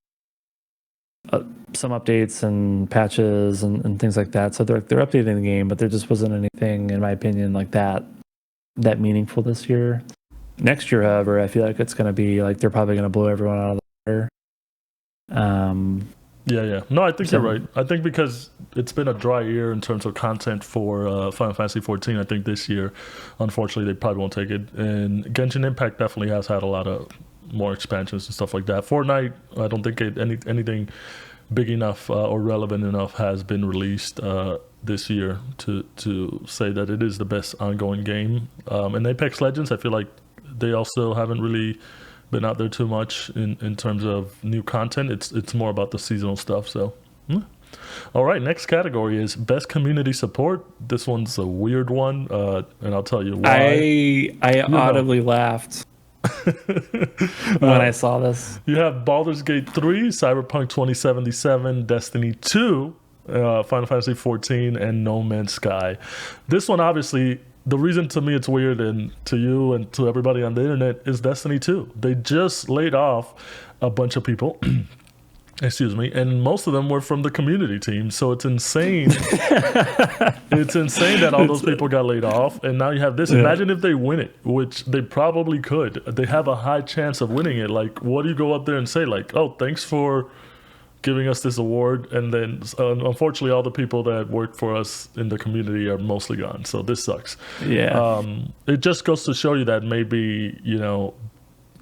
some updates and patches and things like that. So they're updating the game, but there just wasn't anything, in my opinion, like that meaningful this year. Next year, however, I feel like it's going to be like they're probably going to blow everyone out of the water. Yeah. No, I think you're right. I think because it's been a dry year in terms of content for Final Fantasy 14, I think this year, unfortunately, they probably won't take it. And Genshin Impact definitely has had a lot of more expansions and stuff like that. Fortnite, I don't think anything big enough or relevant enough has been released this year to say that it is the best ongoing game. And Apex Legends, I feel like they also haven't really been out there too much in terms of new content. It's more about the seasonal stuff. So, all right. Next category is best community support. This one's a weird one, and I'll tell you why. I audibly laughed when I saw this. You have Baldur's Gate 3, Cyberpunk 2077, Destiny 2, Final Fantasy 14, and No Man's Sky. This one, obviously, the reason to me it's weird and to you and to everybody on the internet is Destiny 2. They just laid off a bunch of people. Excuse me. And most of them were from the community team. So it's insane. It's insane that all those people got laid off. And now you have this. Yeah. Imagine if they win it, which they probably could. They have a high chance of winning it. Like, what do you go up there and say? Like, oh, thanks for giving us this award, and then unfortunately all the people that work for us in the community are mostly gone, so this sucks. It just goes to show you that maybe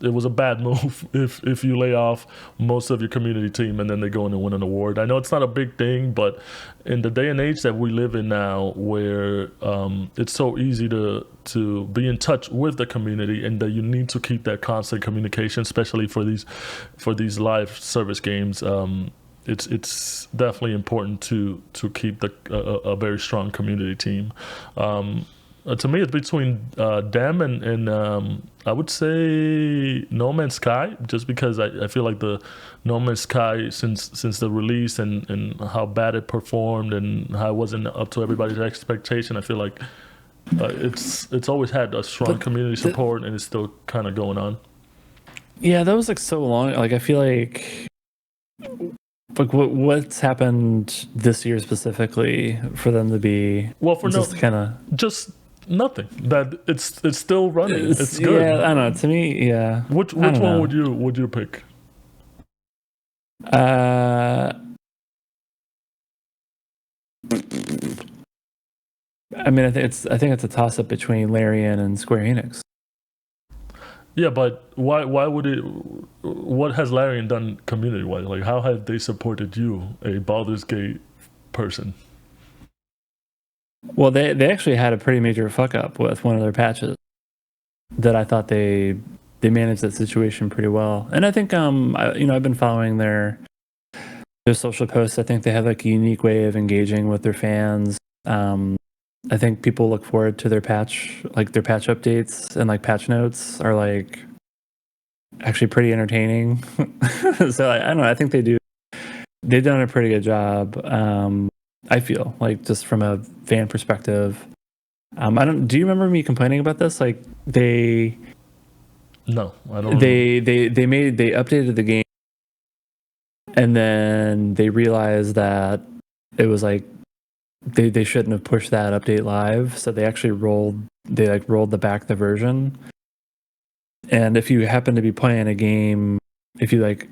it was a bad move if you lay off most of your community team and then they go in and win an award. I know it's not a big thing, but in the day and age that we live in now, where it's so easy to be in touch with the community, and that you need to keep that constant communication, especially for these live service games. It's definitely important to keep a very strong community team. To me, it's between them and I would say No Man's Sky, just because I feel like the No Man's Sky, since the release and how bad it performed and how it wasn't up to everybody's expectation, I feel like It's always had a strong But community the, support, and it's still kind of going on. yeah, that was like so long. Like I feel like what's happened this year specifically for them to be Well, for no, just kind of just nothing. That it's still running. It's good. yeah, I don't know. To me, yeah, I Which don't one know. would you pick? Uh, I mean, I think it's a toss up between Larian and Square Enix. Yeah, but why would it? What has Larian done community wise? Like, how have they supported you, a Baldur's Gate person? Well, they actually had a pretty major fuck up with one of their patches that I thought they managed that situation pretty well. And I think I've been following their social posts. I think they have like a unique way of engaging with their fans. I think people look forward to their patch updates, and like patch notes are like actually pretty entertaining. So I don't know. I think they've done a pretty good job. I feel like just from a fan perspective. I don't. Do you remember me complaining about this? Like No, I don't. they updated the game, and then they realized that it was like they shouldn't have pushed that update live, so they actually rolled the version. And if you happen to be playing a game, if you like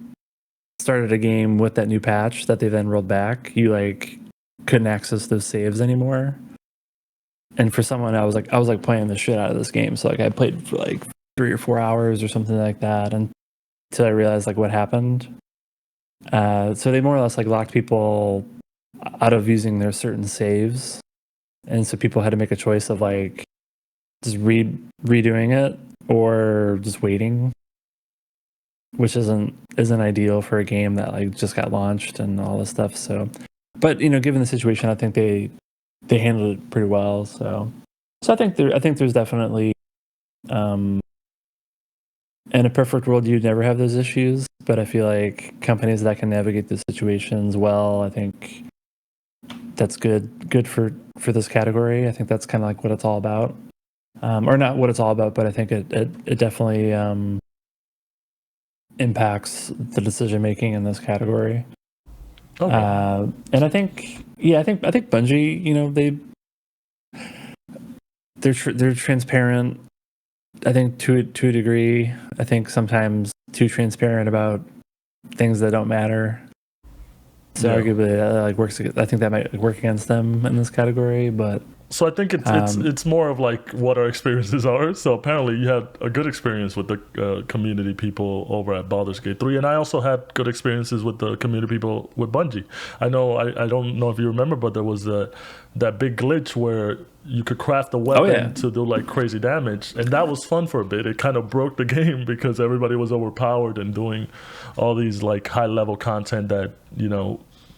started a game with that new patch that they then rolled back, you like couldn't access those saves anymore. And for someone, I was like playing the shit out of this game, so like I played for like 3 or 4 hours or something like that, until I realized like what happened. So they more or less like locked people out of using their certain saves, and so people had to make a choice of like just redoing it or just waiting, which isn't ideal for a game that like just got launched and all this stuff. So, but given the situation, I think they handled it pretty well. So I think there's definitely in a perfect world you'd never have those issues, but I feel like companies that can navigate those situations well, I think that's good for this category. I think that's kind of like what it's all about, or not what it's all about, but I think it definitely impacts the decision making in this category. Okay. And I think Bungie, they're transparent. I think to a degree. I think sometimes too transparent about things that don't matter. So arguably, that works. I think that might work against them in this category, but. So I think it's more of like what our experiences are. So apparently you had a good experience with the community people over at Baldur's Gate 3, and I also had good experiences with the community people with Bungie. I know I don't know if you remember, but there was that big glitch where you could craft a weapon to do like crazy damage, and that was fun for a bit. It kind of broke the game because everybody was overpowered and doing all these like high level content that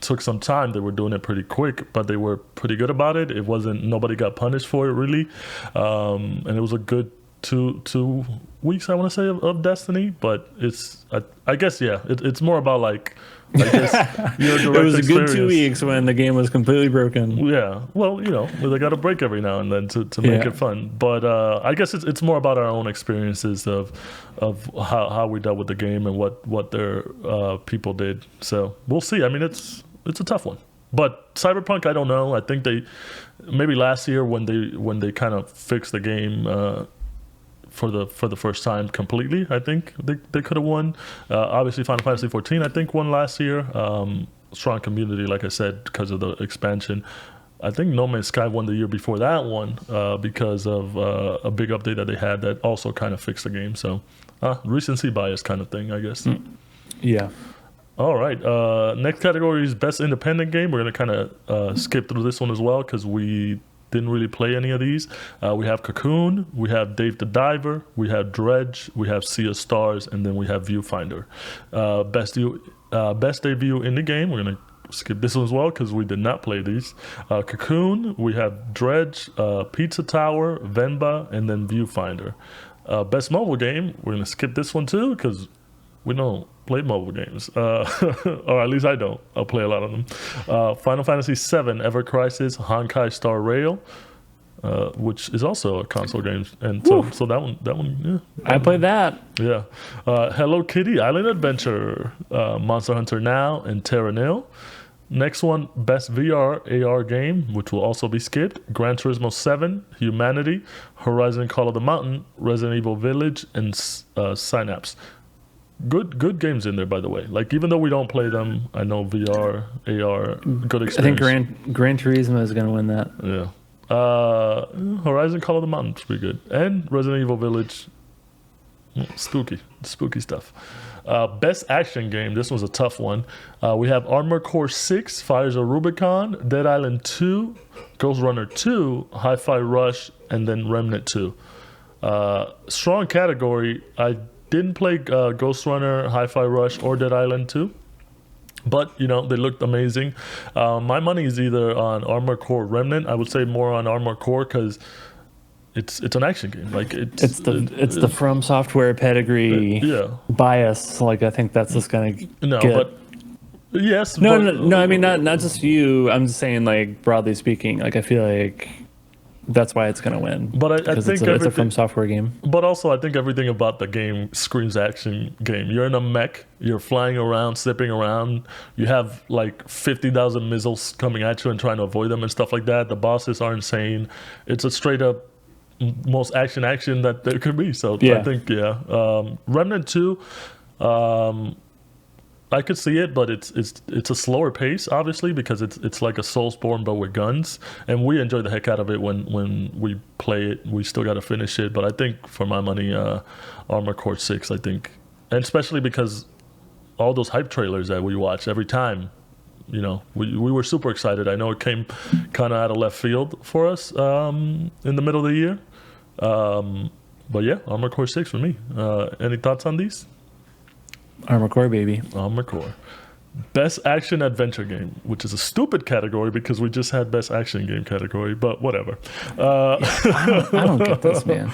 took some time. They were doing it pretty quick, but they were pretty good about it. It wasn't, nobody got punished for it really, and it was a good two weeks I want to say of Destiny. But I guess it's more about like I guess your direct it was a experience. good 2 weeks when the game was completely broken. Yeah, well, they got a break every now and then to make it fun. But I guess it's more about our own experiences of how we dealt with the game and what their people did. So we'll see. I mean, it's a tough one. But Cyberpunk, I don't know. I think maybe last year when they kind of fixed the game for the first time completely, I think they could have won. Obviously, Final Fantasy 14, I think, won last year. Strong community, like I said, because of the expansion. I think No Man's Sky won the year before that one because of a big update that they had that also kind of fixed the game. So recency bias kind of thing, I guess. Yeah. All right. Next category is Best Independent Game. We're going to kind of skip through this one as well because we didn't really play any of these. We have Cocoon, we have Dave the Diver, we have Dredge, we have Sea of Stars, and then we have Viewfinder. Best debut in the game. We're going to skip this one as well because we did not play these. Cocoon, we have Dredge, Pizza Tower, Venba, and then Viewfinder. Best mobile game. We're going to skip this one too because we don't play mobile games, or at least I don't. I'll play a lot of them. Final Fantasy VII, Ever Crisis, Honkai Star Rail, which is also a console game, and so that one, I played that. yeah. Hello Kitty Island Adventure, Monster Hunter Now, and Terra Nil. Next one, best VR AR game, which will also be skipped: Gran Turismo 7, Humanity, Horizon Call of the Mountain, Resident Evil Village, and Synapse. Good games in there, by the way. Like, even though we don't play them, I know VR, AR, good experience. I think Gran Turismo is going to win that. Yeah. Horizon Call of the Mountain's pretty good. And Resident Evil Village, spooky stuff. Best action game, this was a tough one. We have Armored Core 6, Fires of Rubicon, Dead Island 2, Ghost Runner 2, Hi-Fi Rush, and then Remnant 2. Strong category. I didn't play Ghost Runner, Hi-Fi Rush, or Dead Island 2. But, they looked amazing. My money is either on Armored Core Remnant. I would say more on Armored Core because it's an action game. Like it's the From Software pedigree bias. Like, I think that's just gonna but yes. No. I mean, not just you. I'm just saying, like, broadly speaking. Like, I feel like that's why it's gonna win. But I think it's a From Software game. But also, I think everything about the game screams action game. You're in a mech. You're flying around, zipping around. You have like 50,000 missiles coming at you and trying to avoid them and stuff like that. The bosses are insane. It's a straight up most action that there could be. So I think Remnant 2, I could see it, but it's a slower pace, obviously, because it's like a Soulsborne but with guns, and we enjoy the heck out of it when we play it. We still got to finish it, but I think for my money, Armored Core 6, I think, and especially because all those hype trailers that we watch every time, we were super excited. I know it came kind of out of left field for us in the middle of the year. But yeah, Armored Core 6 for me. Any thoughts on these? Armored Core, baby. Armored Core. Best action adventure game, which is a stupid category because we just had best action game category, but whatever. I don't get this, man.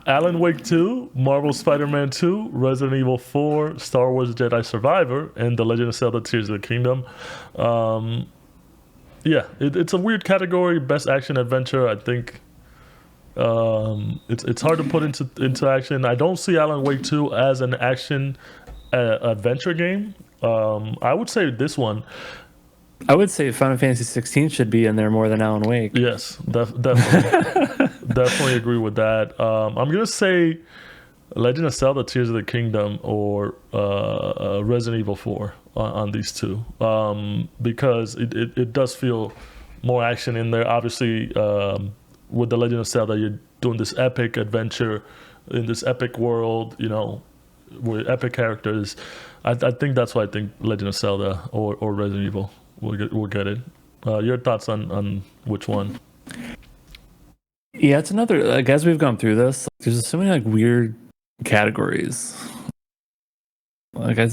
Alan Wake 2, Marvel Spider-Man 2, Resident Evil 4, Star Wars Jedi Survivor, and The Legend of Zelda Tears of the Kingdom. It's a weird category. Best action adventure, I think. It's hard to put into action. I don't see Alan Wake 2 as an action adventure game. I would say this one. I would say Final Fantasy 16 should be in there more than Alan Wake. Yes, definitely. Definitely agree with that. I'm gonna say Legend of Zelda: Tears of the Kingdom or Resident Evil 4 on these two, because it does feel more action in there. Obviously, with the Legend of Zelda, you're doing this epic adventure in this epic world, with epic characters. I think that's why I think Legend of Zelda or Resident Evil will get it. Your thoughts on which one? Yeah, it's another, like, as we've gone through this, there's just so many like weird categories. Like, I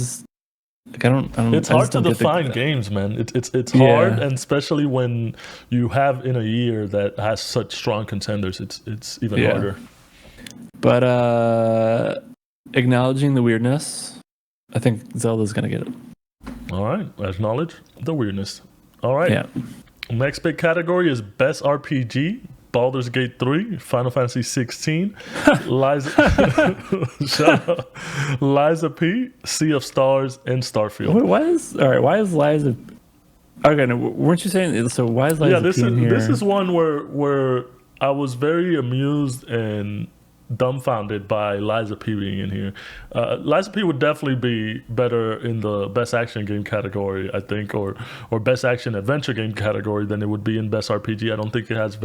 don't. It's hard to define games, man. It's hard, and especially when you have in a year that has such strong contenders, it's even harder. But acknowledging the weirdness, I think Zelda's gonna get it. All right, acknowledge the weirdness. All right. Yeah. Next big category is best RPG. Baldur's Gate 3, Final Fantasy 16, Liza P, Sea of Stars, and Starfield. Wait, why is Liza? Okay, no, weren't you saying so? Why is Liza P in here? This is one where I was very amused and dumbfounded by Liza P being in here. Liza P would definitely be better in the best action game category, I think, or best action adventure game category than it would be in best RPG. I don't think it has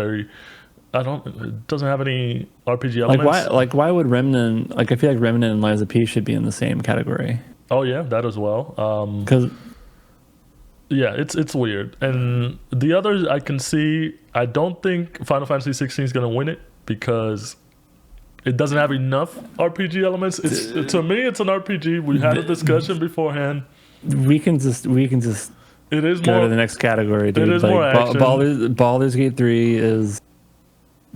it doesn't have any RPG elements. Why would Remnant, I feel like Remnant and Liza P should be in the same category. Oh yeah, that as well. Because it's weird. And the others I can see, I don't think Final Fantasy 16 is going to win it because it doesn't have enough RPG elements. To me, it's an RPG. We had a discussion beforehand. We can just it is go more to the next category, dude. It is more action. Baldur's Gate 3 is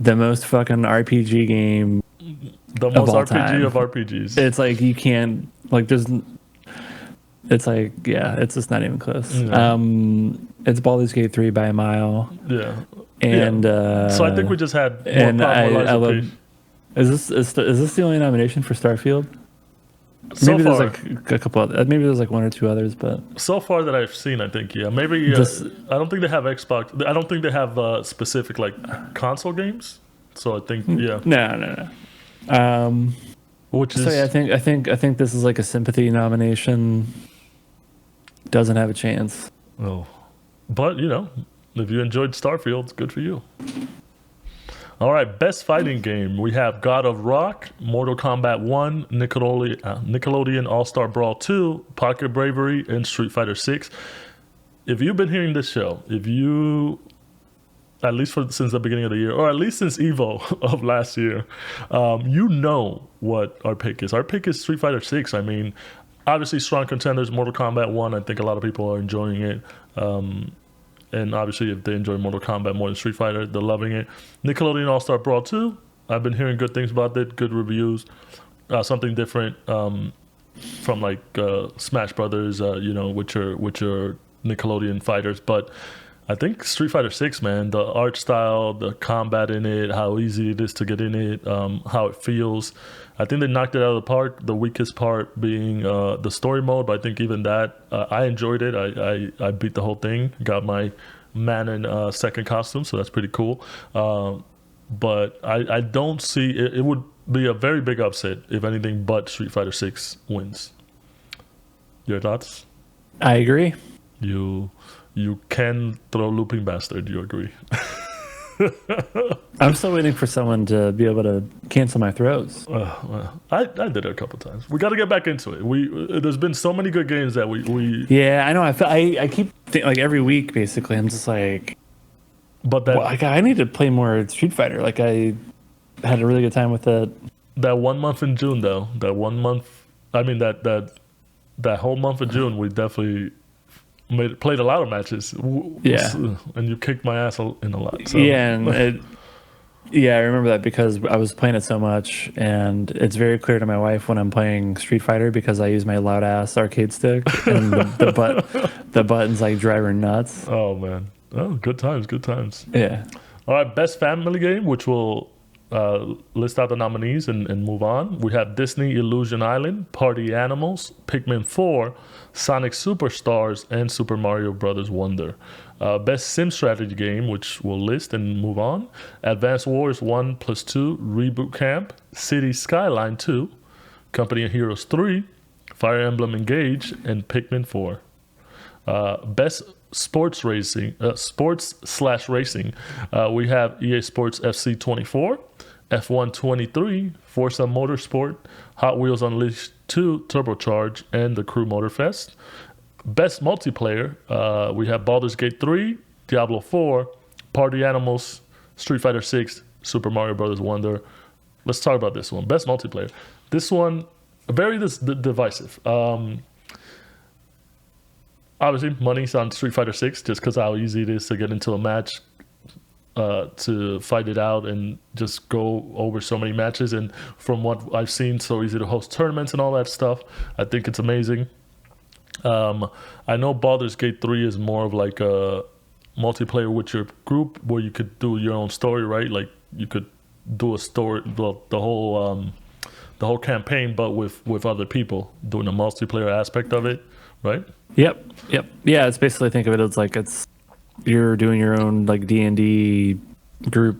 the most fucking RPG game. The most RPG time. Of RPGs. It's like you can't it's like, it's just not even close. Yeah. It's Baldur's Gate 3 by a mile. Yeah. And So I think we just had more and I love. popularization. Is this the only nomination for Starfield? So Maybe far, there's like a couple. Maybe there's like one or two others, but so far that I've seen, I think maybe This- I don't think they have Xbox. I don't think they have specific like console games. So I think no. which is So yeah, I think this is like a sympathy nomination. Doesn't have a chance. oh, but if you enjoyed Starfield, it's good for you. All right, best fighting game. We have God of Rock, Mortal Kombat 1, Nickelodeon All-Star Brawl 2, Pocket Bravery, and Street Fighter 6. If you've been hearing this show, if you, at least since the beginning of the year, or at least since EVO of last year, you know what our pick is. Our pick is Street Fighter 6. I mean, obviously strong contenders, Mortal Kombat 1. I think a lot of people are enjoying it. And obviously, if they enjoy Mortal Kombat more than Street Fighter, they're loving it. Nickelodeon All-Star Brawl 2, I've been hearing good things about it, good reviews. Something different from like Smash Brothers, with your Nickelodeon fighters. But I think Street Fighter 6, man, the art style, the combat in it, how easy it is to get in it, how it feels. I think they knocked it out of the park. The weakest part being the story mode, but I think even that, I enjoyed it. I beat the whole thing, got my man in second costume, so that's pretty cool. But I don't see, it would be a very big upset if anything but Street Fighter 6 wins. Your thoughts? I agree. You can throw Looping Bastard, you agree? I'm still waiting for someone to be able to cancel my throws. I did it a couple times. We got to get back into it. There's been so many good games that we Yeah, I know. I keep like every week basically. I'm just like, but well, I need to play more Street Fighter. Like I had a really good time with it. that 1 month in June though, that whole month of June, we definitely played a lot of matches. Yeah. And you kicked my ass in a lot. So. Yeah, and I remember that because I was playing it so much, and it's very clear to my wife when I'm playing Street Fighter because I use my loud ass arcade stick, and the buttons like drive her nuts. Oh man, good times. Yeah. All right, best family game, which will list out the nominees and move on. We have Disney Illusion Island, Party Animals, Pikmin 4, Sonic Superstars, and Super Mario Brothers Wonder. Best Sim Strategy game, which we'll list and move on. Advance Wars 1+2, Reboot Camp, City Skyline 2, Company of Heroes 3, Fire Emblem Engage, and Pikmin 4. Best sports racing, sports/racing. We have EA Sports FC 24, F1 23, Forza Motorsport, Hot Wheels Unleashed 2 Turbocharge, and the Crew Motorfest. Best multiplayer, we have Baldur's Gate 3, Diablo 4, Party Animals, Street Fighter 6, Super Mario Brothers Wonder. Let's talk about this one. Best multiplayer. This one, very divisive. Obviously, money's on Street Fighter 6 just because how easy it is to get into a match, to fight it out and just go over so many matches. And from what I've seen, so easy to host tournaments and all that stuff. I think it's amazing. I know Baldur's Gate 3 is more of like a multiplayer with your group where you could do your own story, right? Like you could do a story, the whole campaign, but with other people doing the multiplayer aspect of it, right? Yep. Yeah, it's basically, think of it as like you're doing your own like D&D group,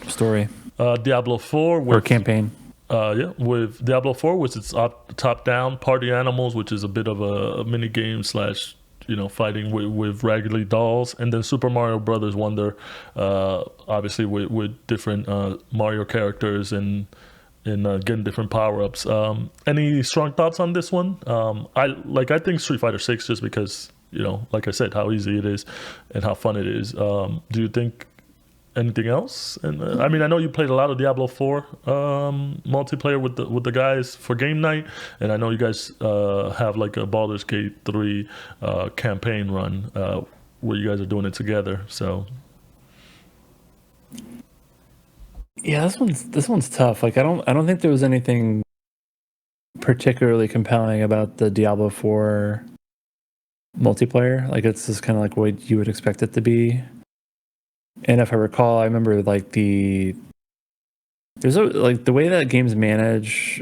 story Diablo 4 or campaign. With Diablo 4, which is top-down, Party Animals, which is a bit of a mini game / fighting with Raggedy Dolls, and then Super Mario Brothers Wonder, obviously with different Mario characters and getting different power-ups. Any strong thoughts on this one? I think Street Fighter 6 just because, like I said, how easy it is and how fun it is. Do you think anything else? And I know you played a lot of Diablo 4 multiplayer with the guys for game night, and I know you guys have like a Baldur's Gate 3 campaign run where you guys are doing it together. So yeah, this one's tough. Like I don't think there was anything particularly compelling about the Diablo 4 multiplayer. Like it's just kind of like what you would expect it to be. And if I recall, I remember like the way that games manage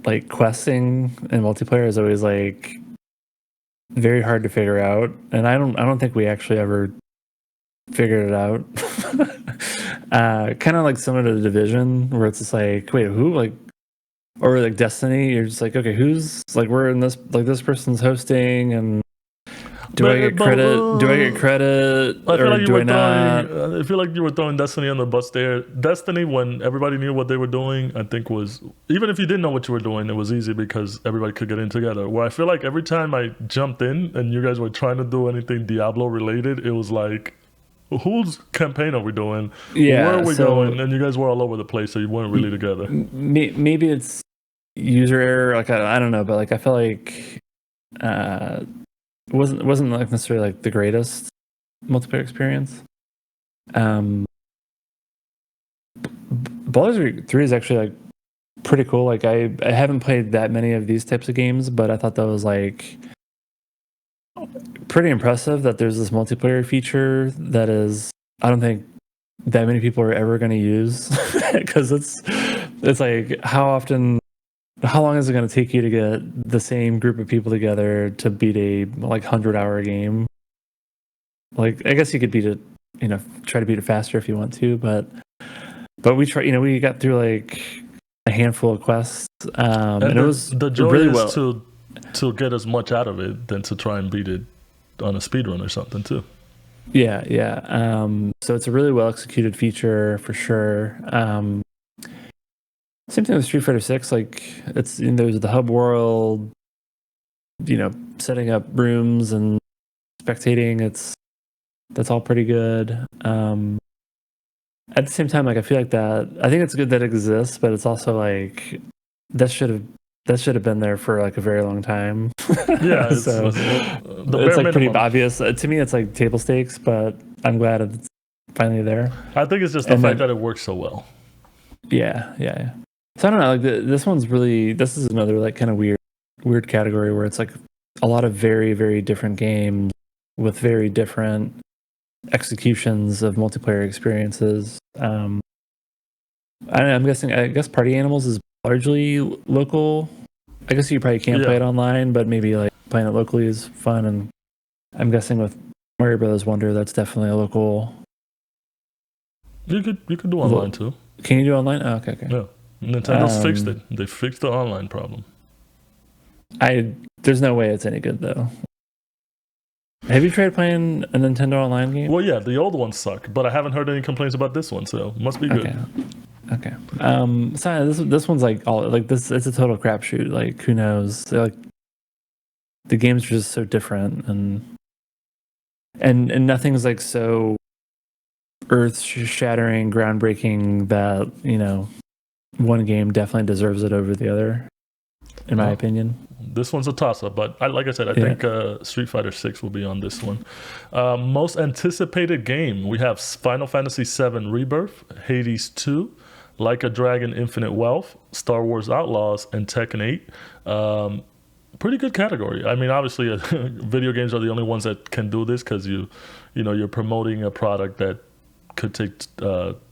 like questing and multiplayer is always like very hard to figure out, and I don't think we actually ever figured it out. Kind of like similar to the Division, where it's just like, wait, who, like, or like Destiny, you're just like, okay, who's, like, we're in this, like, this person's hosting, and do I get credit? Or do I not? I feel like you were throwing Destiny on the bus there. Destiny, when everybody knew what they were doing, I think was, even if you didn't know what you were doing, it was easy because everybody could get in together. Where I feel like every time I jumped in and you guys were trying to do anything Diablo related, it was like, whose campaign are we doing? Yeah, where are we going? And you guys were all over the place, so you weren't really together. Maybe it's user error. Like, I don't know, but like I feel like it wasn't like necessarily like the greatest multiplayer experience. Baldur's Gate 3 is actually like pretty cool. Like I haven't played that many of these types of games, but I thought that was like pretty impressive that there's this multiplayer feature that is, I don't think that many people are ever going to use, because it's like, how long is it going to take you to get the same group of people together to beat a like 100-hour game? Like, I guess you could beat it, try to beat it faster if you want to, but we try, we got through like a handful of quests, and it was the joy really is well to get as much out of it than to try and beat it on a speedrun or something too. Yeah. So it's a really well executed feature for sure. Same thing with Street Fighter 6. Like, it's, there's the hub world, setting up rooms and spectating. That's all pretty good. At the same time, like, I feel like that, I think it's good that it exists, but it's also like that should have been there for like a very long time. Yeah, it's like pretty obvious to me. It's like table stakes, but I'm glad it's finally there. I think it's just the fact that it works so well. Yeah. So I don't know. Like this is another like kind of weird category where it's like a lot of very, very different games with very different executions of multiplayer experiences. I'm guessing. I guess Party Animals is largely local. I guess you probably can't play it online, but maybe like playing it locally is fun. And I'm guessing with Mario Brothers Wonder, that's definitely a local. You could do online too. Can you do online? Oh, okay. Yeah, Nintendo's fixed it. They fixed the online problem. There's no way it's any good though. Have you tried playing a Nintendo online game? Well, yeah, the old ones suck, but I haven't heard any complaints about this one, so must be good. Okay. So this one's like all like this. It's a total crapshoot. Like, who knows? Like, the games are just so different, and nothing's like so earth-shattering, groundbreaking that one game definitely deserves it over the other, in my opinion. This one's a toss-up, but like I said, I think Street Fighter 6 will be on this one. Most anticipated game, we have Final Fantasy VII Rebirth, Hades 2, Like a Dragon Infinite Wealth, Star Wars Outlaws, and Tekken 8. Pretty good category. I mean, obviously, video games are the only ones that can do this because you're promoting a product that could take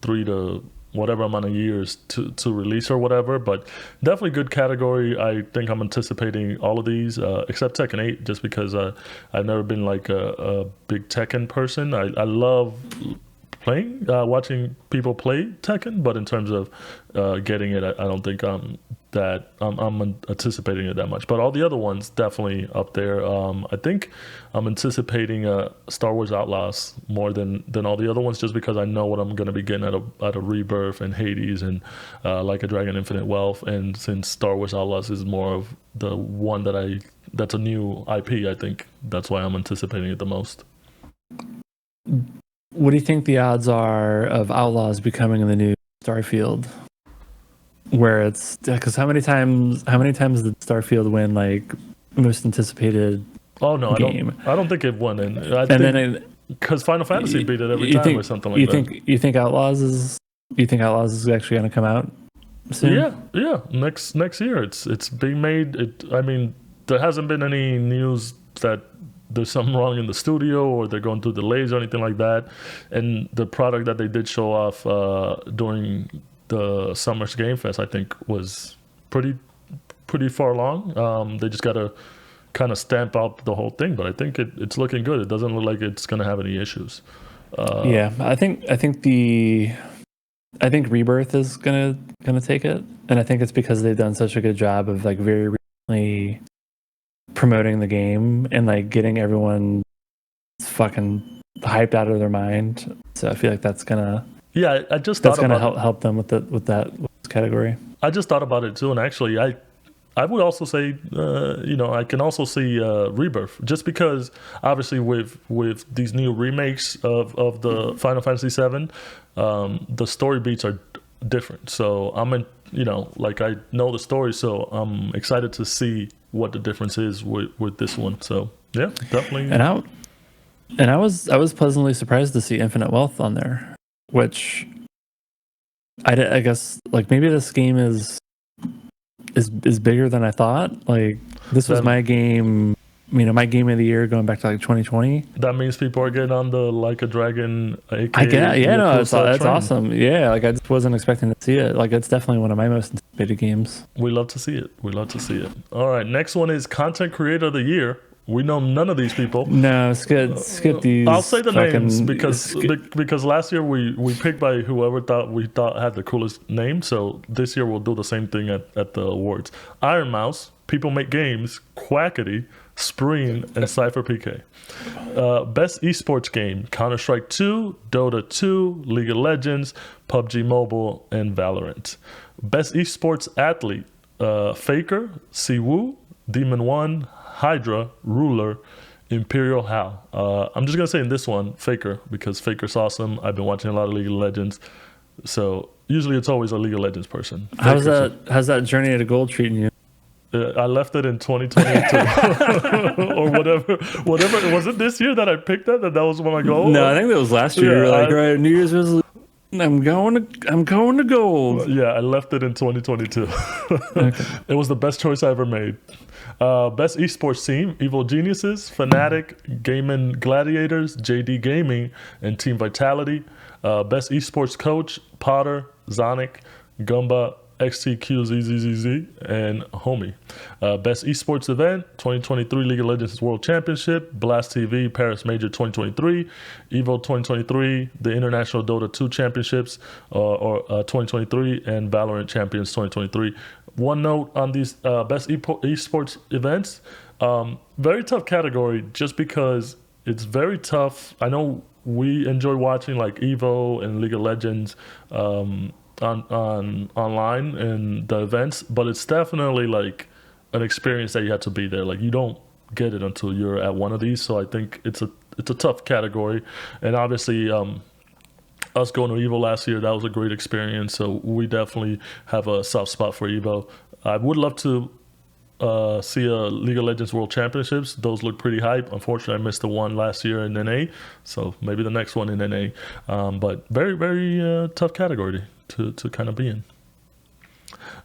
3 to whatever amount of years to release or whatever, but definitely good category. I think I'm anticipating all of these except Tekken 8, just because I've never been like a big Tekken person. I love playing, watching people play Tekken, but in terms of getting it, I don't think I'm anticipating it that much. But all the other ones definitely up there. I think I'm anticipating Star Wars Outlaws more than all the other ones, just because I know what I'm going to be getting out of Rebirth and Hades and Like a Dragon Infinite Wealth. And since Star Wars Outlaws is more of the one that's a new IP, I think that's why I'm anticipating it the most. What do you think the odds are of Outlaws becoming the new Starfield? Where it's, because how many times did Starfield win like most anticipated game? I don't think it won, and because Final Fantasy beat it every time or something like that. You think Outlaws is actually going to come out soon? Yeah. Next year, it's being made. I mean, there hasn't been any news that there's something wrong in the studio or they're going through delays or anything like that. And the product that they did show off during the Summer's Game Fest, I think, was pretty far along. They just got to kind of stamp out the whole thing, but I think it's looking good. It doesn't look like it's going to have any issues. Yeah, I think Rebirth is gonna take it, and I think it's because they've done such a good job of like very recently promoting the game and like getting everyone fucking hyped out of their mind. So I feel like that's gonna help them with that category. I just thought about it too, and actually I would also say, I can also see Rebirth, just because obviously with these new remakes of the Final Fantasy VII, the story beats are different. So I know the story, so I'm excited to see what the difference is with this one. So yeah, definitely. And I was pleasantly surprised to see Infinite Wealth on there, which I guess like maybe this game is bigger than I thought. Like this was my game, my game of the year going back to like 2020. That means people are getting on the Like a Dragon. I get, yeah, no, that's awesome. Yeah, like I just wasn't expecting to see it. Like it's definitely one of my most anticipated games. We love to see it. All right, next one is Content Creator of the Year. We know none of these people. No, skip these. I'll say the names because last year we picked by whoever we thought had the coolest name. So this year we'll do the same thing at the awards. Iron Mouse, People Make Games, Quackity, Spreen, and Cypher PK. Best esports game: Counter-Strike 2, Dota 2, League of Legends, PUBG Mobile, and Valorant. Best esports athlete: Faker, Siwoo, Demon One, Hydra, Ruler, Imperial Hal. I'm just going to say in this one, Faker, because Faker's awesome. I've been watching a lot of League of Legends. So usually it's always a League of Legends person. How's that Journey to Gold treating you? I left it in 2022 or whatever. Was it this year that I picked that was one of my goals? No, I think that was last year. Yeah, you were like, right, New Year's resolution. I'm going to gold. Yeah, I left it in 2022. Okay. It was the best choice I ever made. Best esports team: Evil Geniuses, Fnatic, Gaming Gladiators, JD Gaming, and Team Vitality. Best esports coach: Potter, Zonic, Gumba, XTQZZZ, and Homie. Best esports event: 2023 League of Legends World Championship, Blast TV Paris Major 2023, Evo 2023, the International Dota 2 Championships 2023, and Valorant Champions 2023. One note on these best esports events: very tough category, just because it's very tough. I know we enjoy watching like Evo and League of Legends on online and the events, but it's definitely like an experience that you have to be there. Like you don't get it until you're at one of these. So I think it's a tough category. And obviously us going to Evo last year, that was a great experience. So we definitely have a soft spot for Evo. I would love to see a League of Legends World Championships. Those look pretty hype. Unfortunately, I missed the one last year in NA, so maybe the next one in NA. But very, very tough category to kind of be in.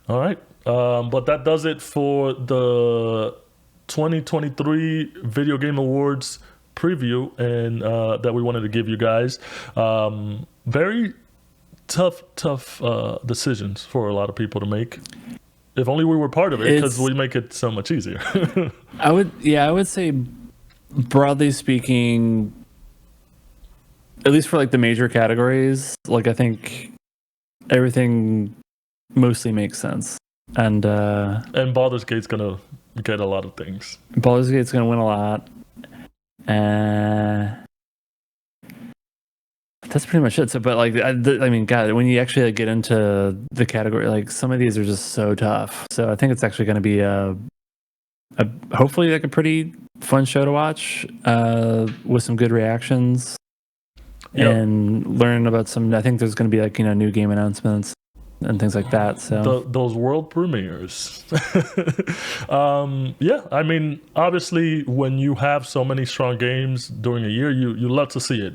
All right, but that does it for the 2023 Video Game Awards preview, and that we wanted to give you guys. Very tough decisions for a lot of people to make. If only we were part of it, because we make it so much easier. I would say, broadly speaking, at least for like the major categories, like I think everything mostly makes sense. And Baldur's Gate's gonna get a lot of things. Baldur's Gate's gonna win a lot. That's pretty much it. So, but like, I mean, God, when you actually like, get into the category, like some of these are just so tough. So I think it's actually going to be a hopefully like a pretty fun show to watch with some good reactions and learn about some. I think there's going to be like new game announcements and things like that. So those world premieres. I mean, obviously when you have so many strong games during a year, you love to see it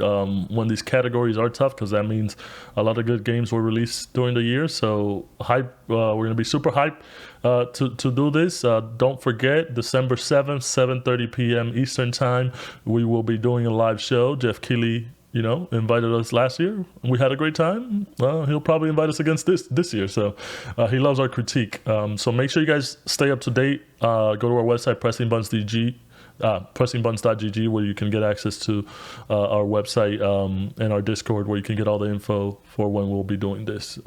when these categories are tough, because that means a lot of good games were released during the year. So hype, we're going to be super hype to do this. Don't forget, December 7th, 7:30 p.m. Eastern Time, we will be doing a live show. Jeff Keighley, invited us last year. We had a great time. He'll probably invite us against this year. So he loves our critique. So make sure you guys stay up to date. Go to our website, pressingbuns.gg, where you can get access to our website and our Discord, where you can get all the info for when we'll be doing this.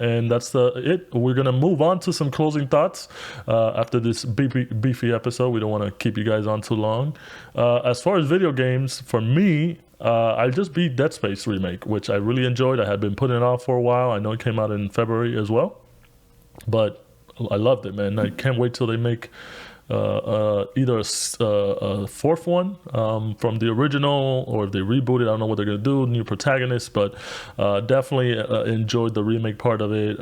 And that's it. We're going to move on to some closing thoughts after this beefy episode. We don't want to keep you guys on too long. As far as video games, for me, I just beat Dead Space Remake, which I really enjoyed. I had been putting it off for a while. I know it came out in February as well, but I loved it, man. I can't wait till they make either a fourth one from the original, or if they reboot it. I don't know what they're going to do, new protagonists, but definitely enjoyed the remake part of it.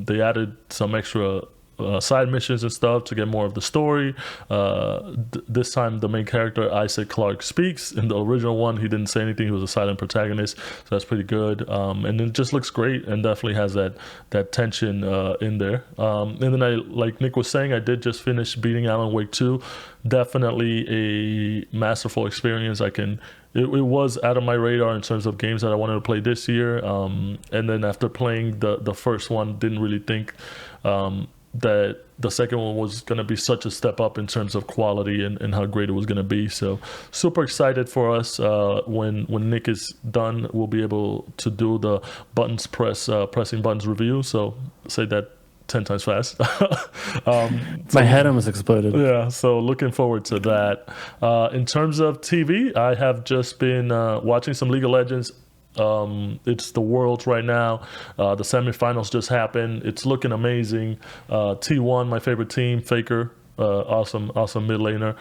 They added some extra side missions and stuff to get more of the story. This time the main character, Isaac Clarke, speaks. In the original one, he didn't say anything. He was a silent protagonist, so that's pretty good. And it just looks great, and definitely has that tension in there. And then like Nick was saying, I did just finish beating Alan Wake 2. Definitely a masterful experience. It was out of my radar in terms of games that I wanted to play this year. And then after playing the first one, didn't really think that the second one was going to be such a step up in terms of quality and how great it was going to be. So super excited for us. When Nick is done, we'll be able to do the pressing buttons review. So say that 10 times fast. My head almost exploded. Yeah, so looking forward to that. In terms of TV, I have just been watching some League of Legends. It's the Worlds right now. The semifinals just happened. It's looking amazing. T1, my favorite team, Faker, awesome mid laner.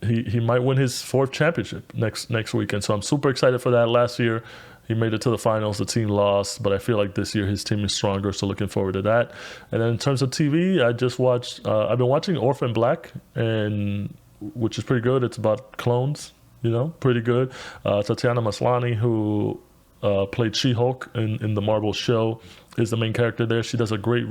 He might win his 4th championship next weekend. So I'm super excited for that. Last year, he made it to the finals. The team lost, but I feel like this year his team is stronger. So looking forward to that. And then in terms of TV, I just watched. I've been watching Orphan Black, which is pretty good. It's about clones. Pretty good. Tatiana Maslany, who played She-Hulk in the Marvel show, is the main character there. She does a great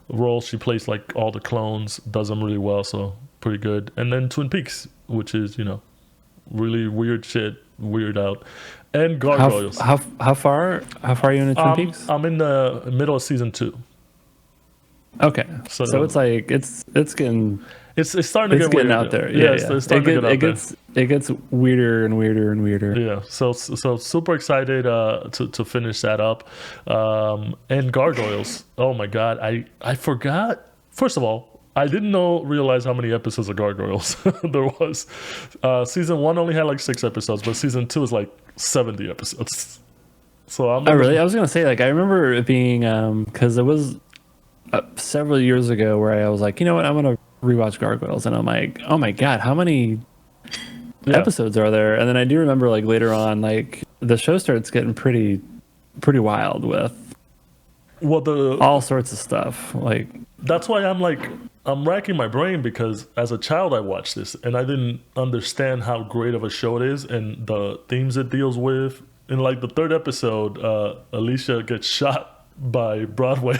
role. She plays like all the clones, does them really well, so pretty good. And then Twin Peaks, which is, really weird shit, weird out. And Gargoyles. How far are you in Twin Peaks? I'm in the middle of season 2. Okay. So it's like it's getting... It's starting to get weird. Out there. Yeah, It's starting to get out there. It gets weirder and weirder and weirder. Yeah, so super excited to finish that up. And Gargoyles. Oh my God, I forgot. First of all, I didn't realize how many episodes of Gargoyles there was. Season 1 only had like 6 episodes, but season 2 is like 70 episodes. So I'm. Oh really? I was gonna say, like, I remember it being because it was several years ago where I was like, you know what, I'm gonna rewatch Gargoyles, and I'm like, oh my God, how many episodes are there? And then I do remember, like, later on, like, the show starts getting pretty wild with all sorts of stuff. Like, that's why I'm racking my brain, because as a child I watched this and I didn't understand how great of a show it is and the themes it deals with. In like the 3rd episode, Alicia gets shot by Broadway.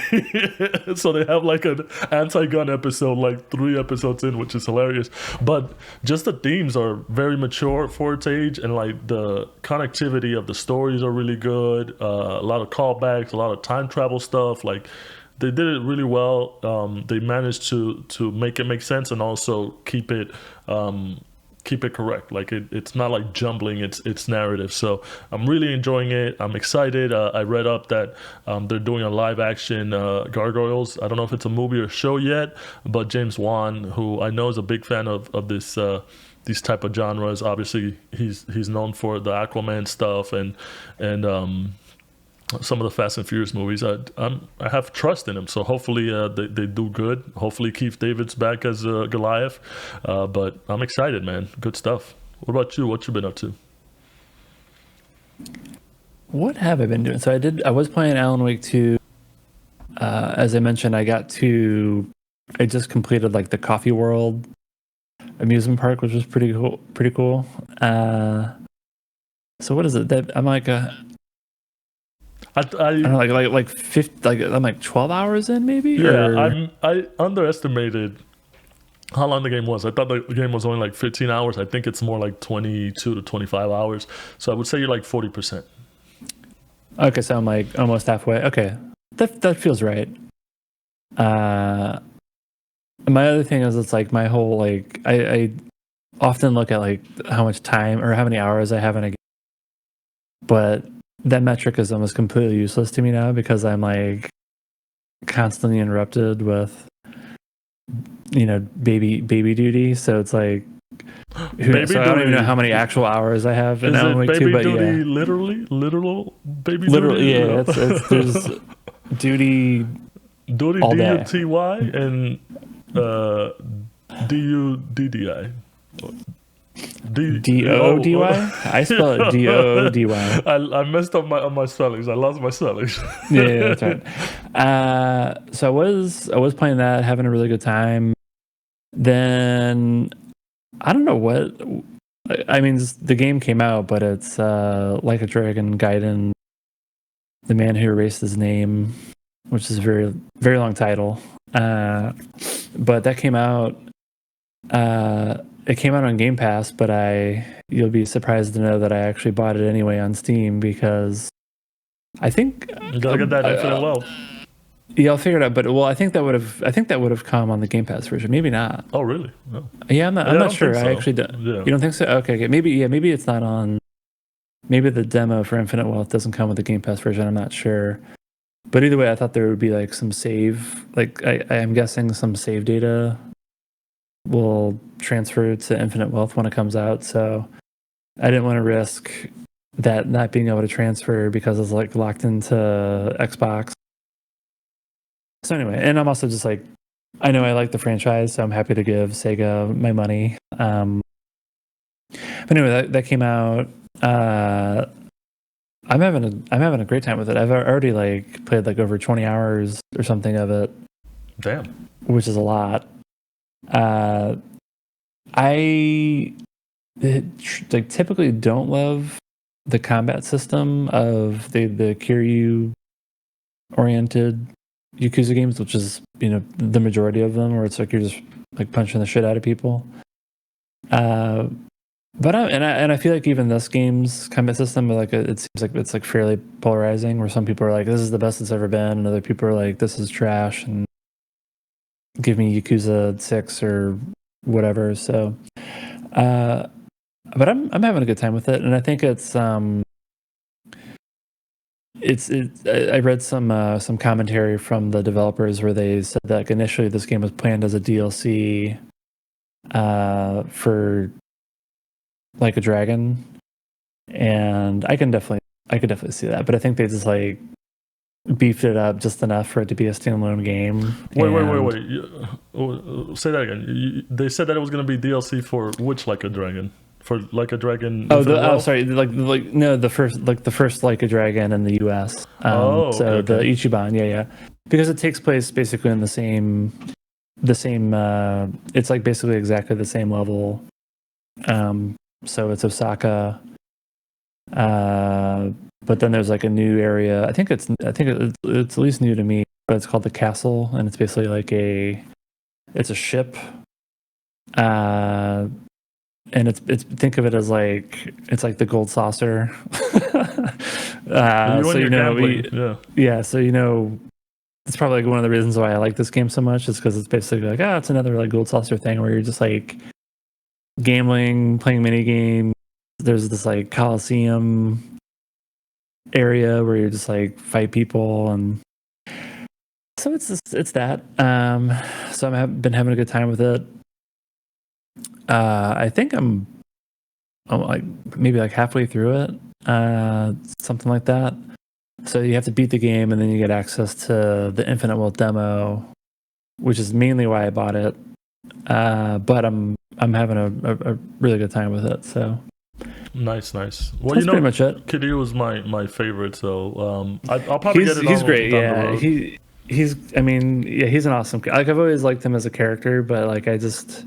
So they have like an anti-gun episode like 3 episodes in, which is hilarious. But just the themes are very mature for its age, and like the connectivity of the stories are really good. A lot of callbacks, a lot of time travel stuff. Like, they did it really well. They managed to make it make sense and also keep it correct. Like, it's not like jumbling its narrative. So I'm really enjoying it. I'm excited. I read up that they're doing a live action Gargoyles. I don't know if it's a movie or show yet, but James Wan, who I know is a big fan of this these type of genres, obviously he's known for the Aquaman stuff and some of the Fast and Furious movies. I have trust in him, so hopefully they do good. Hopefully Keith David's back as Goliath, but I'm excited, man. Good stuff. What about you? What you been up to? What have I been doing? So I was playing Alan Wake 2. As I mentioned, I just completed like the Coffee World amusement park, which was pretty cool. So what is it that I'm like don't know, like 50, like I'm like 12 hours in maybe. Yeah, Or, I underestimated how long the game was. I thought the game was only like 15 hours. I think it's more like 22 to 25 hours. So I would say you're like 40%. okay, so I'm like almost halfway. Okay, that feels right. My other thing is it's like my whole like I often look at like how much time or how many hours I have in a game, but that metric is almost completely useless to me now because I'm like constantly interrupted with baby duty. So it's like Baby so I don't even know duty. how many actual hours I have in Is Alan it Wake 2, baby but duty yeah, literal baby literally, duty? yeah, it's there's duty Duty all day. DUTY and uh, DUDDI. DODY. I spell it DODY. I messed up my spellings. I lost my spellings. Yeah, that's right. So I was playing that, having a really good time. Then I don't know what. I mean, the game came out, but it's Like a Dragon Gaiden, The Man Who Erased His Name, which is a very very long title. But that came out. It came out on Game Pass, but you'll be surprised to know that I actually bought it anyway on Steam because I think You gotta get that infinite wealth. yeah, I'll figure it out. But I think that would have come on the Game Pass version. Maybe not. Oh, really? No. Yeah, I'm I not don't sure. think I so. actually don't. Yeah. You don't think so? Okay. Maybe it's not on. Maybe the demo for Infinite Wealth doesn't come with the Game Pass version. I'm not sure. But either way, I thought there would be like some save. Like I'm guessing some save data will transfer to Infinite Wealth when it comes out. So I didn't want to risk that not being able to transfer because it's like locked into Xbox. So anyway, and I'm also just like, I know I like the franchise, so I'm happy to give Sega my money. But anyway, that came out. I'm having a great time with it. I've already like played like over 20 hours or something of it, Damn. which is a lot. I like typically don't love the combat system of the Kiryu oriented Yakuza games, which is the majority of them, where it's like you're just like punching the shit out of people. But I feel like even this game's combat system, like it seems like it's like fairly polarizing, where some people are like, "This is the best it's ever been," and other people are like, "This is trash," and give me Yakuza 6 or whatever. So, but I'm having a good time with it, and I think I read some commentary from the developers where they said that like, initially this game was planned as a DLC for Like a Dragon, and I could definitely see that. But I think they just like beefed it up just enough for it to be a standalone game. Wait. Say that again. They said that it was going to be DLC for which Like a Dragon? For Like a Dragon? Sorry. Like no, the first Like a Dragon in the US. Okay. The Ichiban, yeah. Because it takes place basically in the same. It's like basically exactly the same level. So it's Osaka. But then there's like a new area. I think it's at least new to me, but it's called the Castle, and it's basically like it's a ship. And it's think of it as like it's like the gold saucer. So it's probably like one of the reasons why I like this game so much is because it's basically like it's another like gold saucer thing where you're just like gambling, playing mini games. There's this like Coliseum area where you're just like fight people, and so it's that. So I've been having a good time with it. I think I'm like maybe like halfway through it, something like that. So you have to beat the game, and then you get access to the Infinite Wealth demo, which is mainly why I bought it. But I'm having a really good time with it. So nice. Well, that's pretty much it. Kiryu was my favorite, so I'll probably get it. He's great. Yeah, he's an awesome. Like I've always liked him as a character, but like I just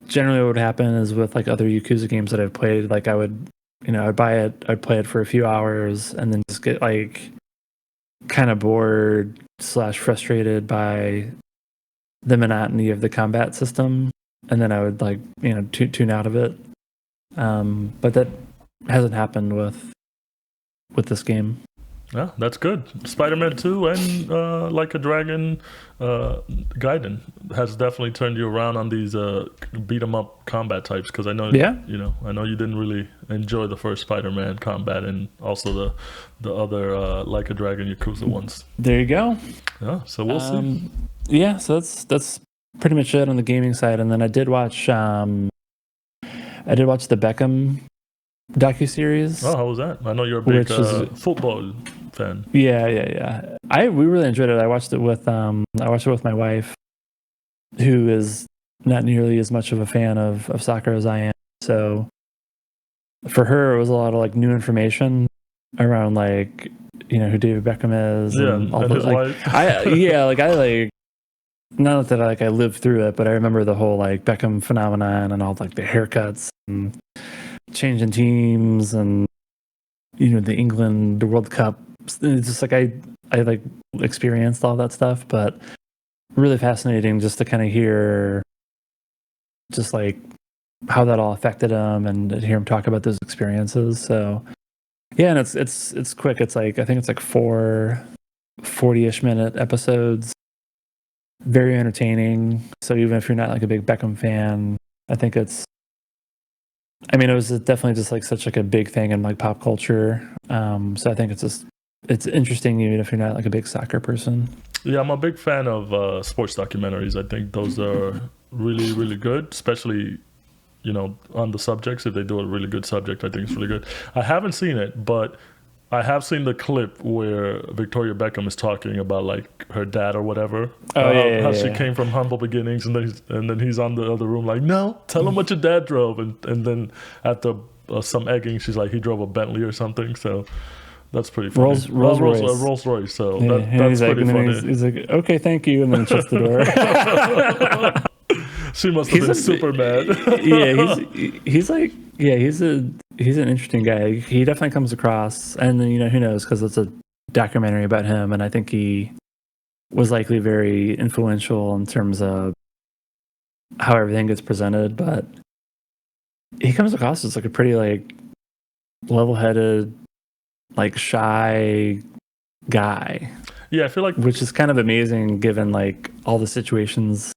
generally what would happen is with like other Yakuza games that I've played, like I would I'd buy it, I'd play it for a few hours, and then just get like kind of bored / frustrated by the monotony of the combat system, and then I would like tune out of it. But that hasn't happened with this game. Yeah, that's good. Spider-Man 2 and Like a Dragon Gaiden has definitely turned you around on these beat 'em up combat types, because I know I know you didn't really enjoy the first Spider-Man combat and also the other Like a Dragon Yakuza ones. There you go. Yeah, so we'll see. Yeah, so that's pretty much it on the gaming side. And then I did watch the Beckham docuseries. Oh, how was that? I know you're a big football fan. Yeah. We really enjoyed it. I watched it with my wife, who is not nearly as much of a fan of soccer as I am. So for her, it was a lot of like new information around like who David Beckham is. And all his wife. Not that I lived through it, but I remember the whole like Beckham phenomenon and all like the haircuts and changing teams and the World Cup. It's just like I like experienced all that stuff, but really fascinating just to kind of hear just like how that all affected him and hear him talk about those experiences. So yeah, and it's quick. It's like I think it's like 4 40-ish minute episodes. Very entertaining. So even if you're not like a big Beckham fan, I think it was definitely just like such like a big thing in like pop culture. So I think it's interesting even if you're not like a big soccer person. Yeah, I'm a big fan of sports documentaries. I think those are really, really good, especially on the subjects. If they do a really good subject, I think it's really good. I haven't seen it, but I have seen the clip where Victoria Beckham is talking about like her dad or whatever. How she came from humble beginnings, and then he's on the other room like, no, tell him what your dad drove, and then after some egging, she's like, he drove a Bentley or something. So that's pretty funny. Rolls Royce. So that's pretty funny. He's like, okay, thank you, and then shuts the door. She must have been super mad. He's an interesting guy. He definitely comes across, and then who knows, because it's a documentary about him, and I think he was likely very influential in terms of how everything gets presented. But he comes across as like a pretty like level-headed, like shy guy. Yeah, I feel like, which is kind of amazing given like all the situations.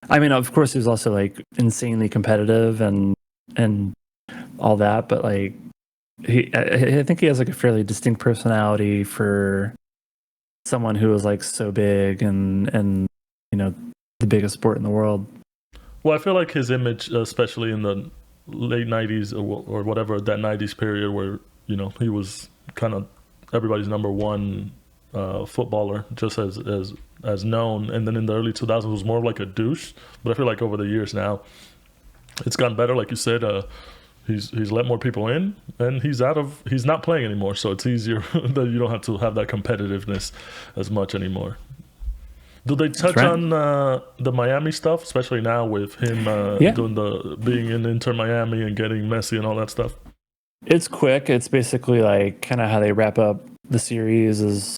I mean, of course, he was also like insanely competitive and all that, but like I think he has like a fairly distinct personality for someone who was like so big and the biggest sport in the world. Well, I feel like his image, especially in the late 90s or whatever, that 90s period where he was kind of everybody's number one footballer, just as known, and then in the early 2000s was more like a douche. But I feel like over the years now it's gotten better. Like you said, he's let more people in, and he's not playing anymore, so it's easier that you don't have to have that competitiveness as much anymore. Do they touch on the Miami stuff, especially now with him doing being in Inter Miami and getting Messi and all that stuff? It's quick. It's basically like kind of how they wrap up the series is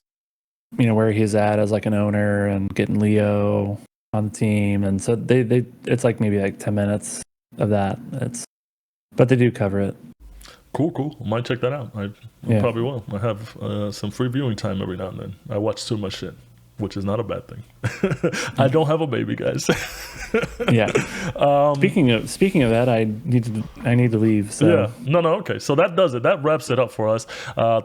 where he's at as like an owner and getting Leo on the team, and so they it's like maybe like 10 minutes of that. But they do cover it. Cool. I might check that out. I probably will. I have some free viewing time every now and then. I watch too much shit, which is not a bad thing. I don't have a baby, guys. Yeah. Speaking of that, I need to leave. So. Yeah. No. Okay. So that does it. That wraps it up for us.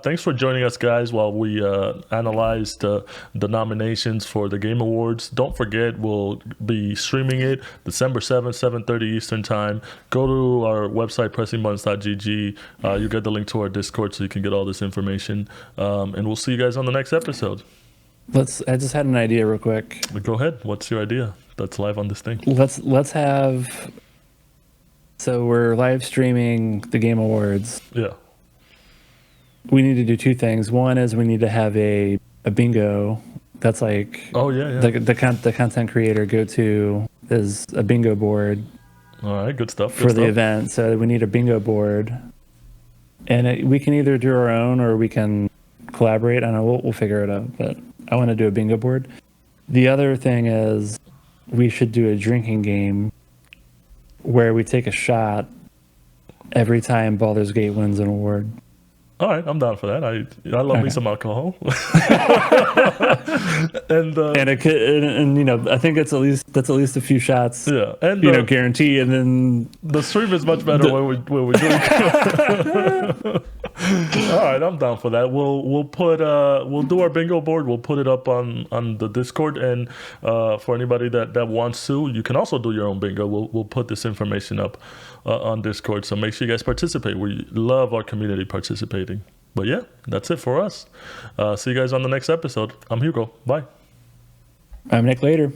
Thanks for joining us, guys, while we analyzed the nominations for the Game Awards. Don't forget, we'll be streaming it December 7th, 7:30 Eastern Time. Go to our website, pressingbuttons.gg. You get the link to our Discord so you can get all this information. And we'll see you guys on the next episode. I just had an idea real quick. Go ahead. What's your idea that's live on this thing? Let's have. So we're live streaming the Game Awards. Yeah. We need to do two things. One is we need to have a bingo. That's like the content creator go to is a bingo board. All right, good stuff. For the event. So we need a bingo board, and we can either do our own or we can collaborate. I don't know. We'll figure it out. But I want to do a bingo board. The other thing is we should do a drinking game where we take a shot every time Baldur's Gate wins an award. All right, I'm down for that. I love me some alcohol. and you know, I think that's at least a few shots. Yeah, and you know, guarantee. And then the stream is much better when we drink. All right, I'm down for that. We'll do our bingo board. We'll put it up on the Discord, and for anybody that wants to, you can also do your own bingo. We'll put this information up on Discord, so make sure you guys participate. We love our community participating. But yeah, that's it for us. See you guys on the next episode. I'm Hugo. Bye. I'm Nick. Later.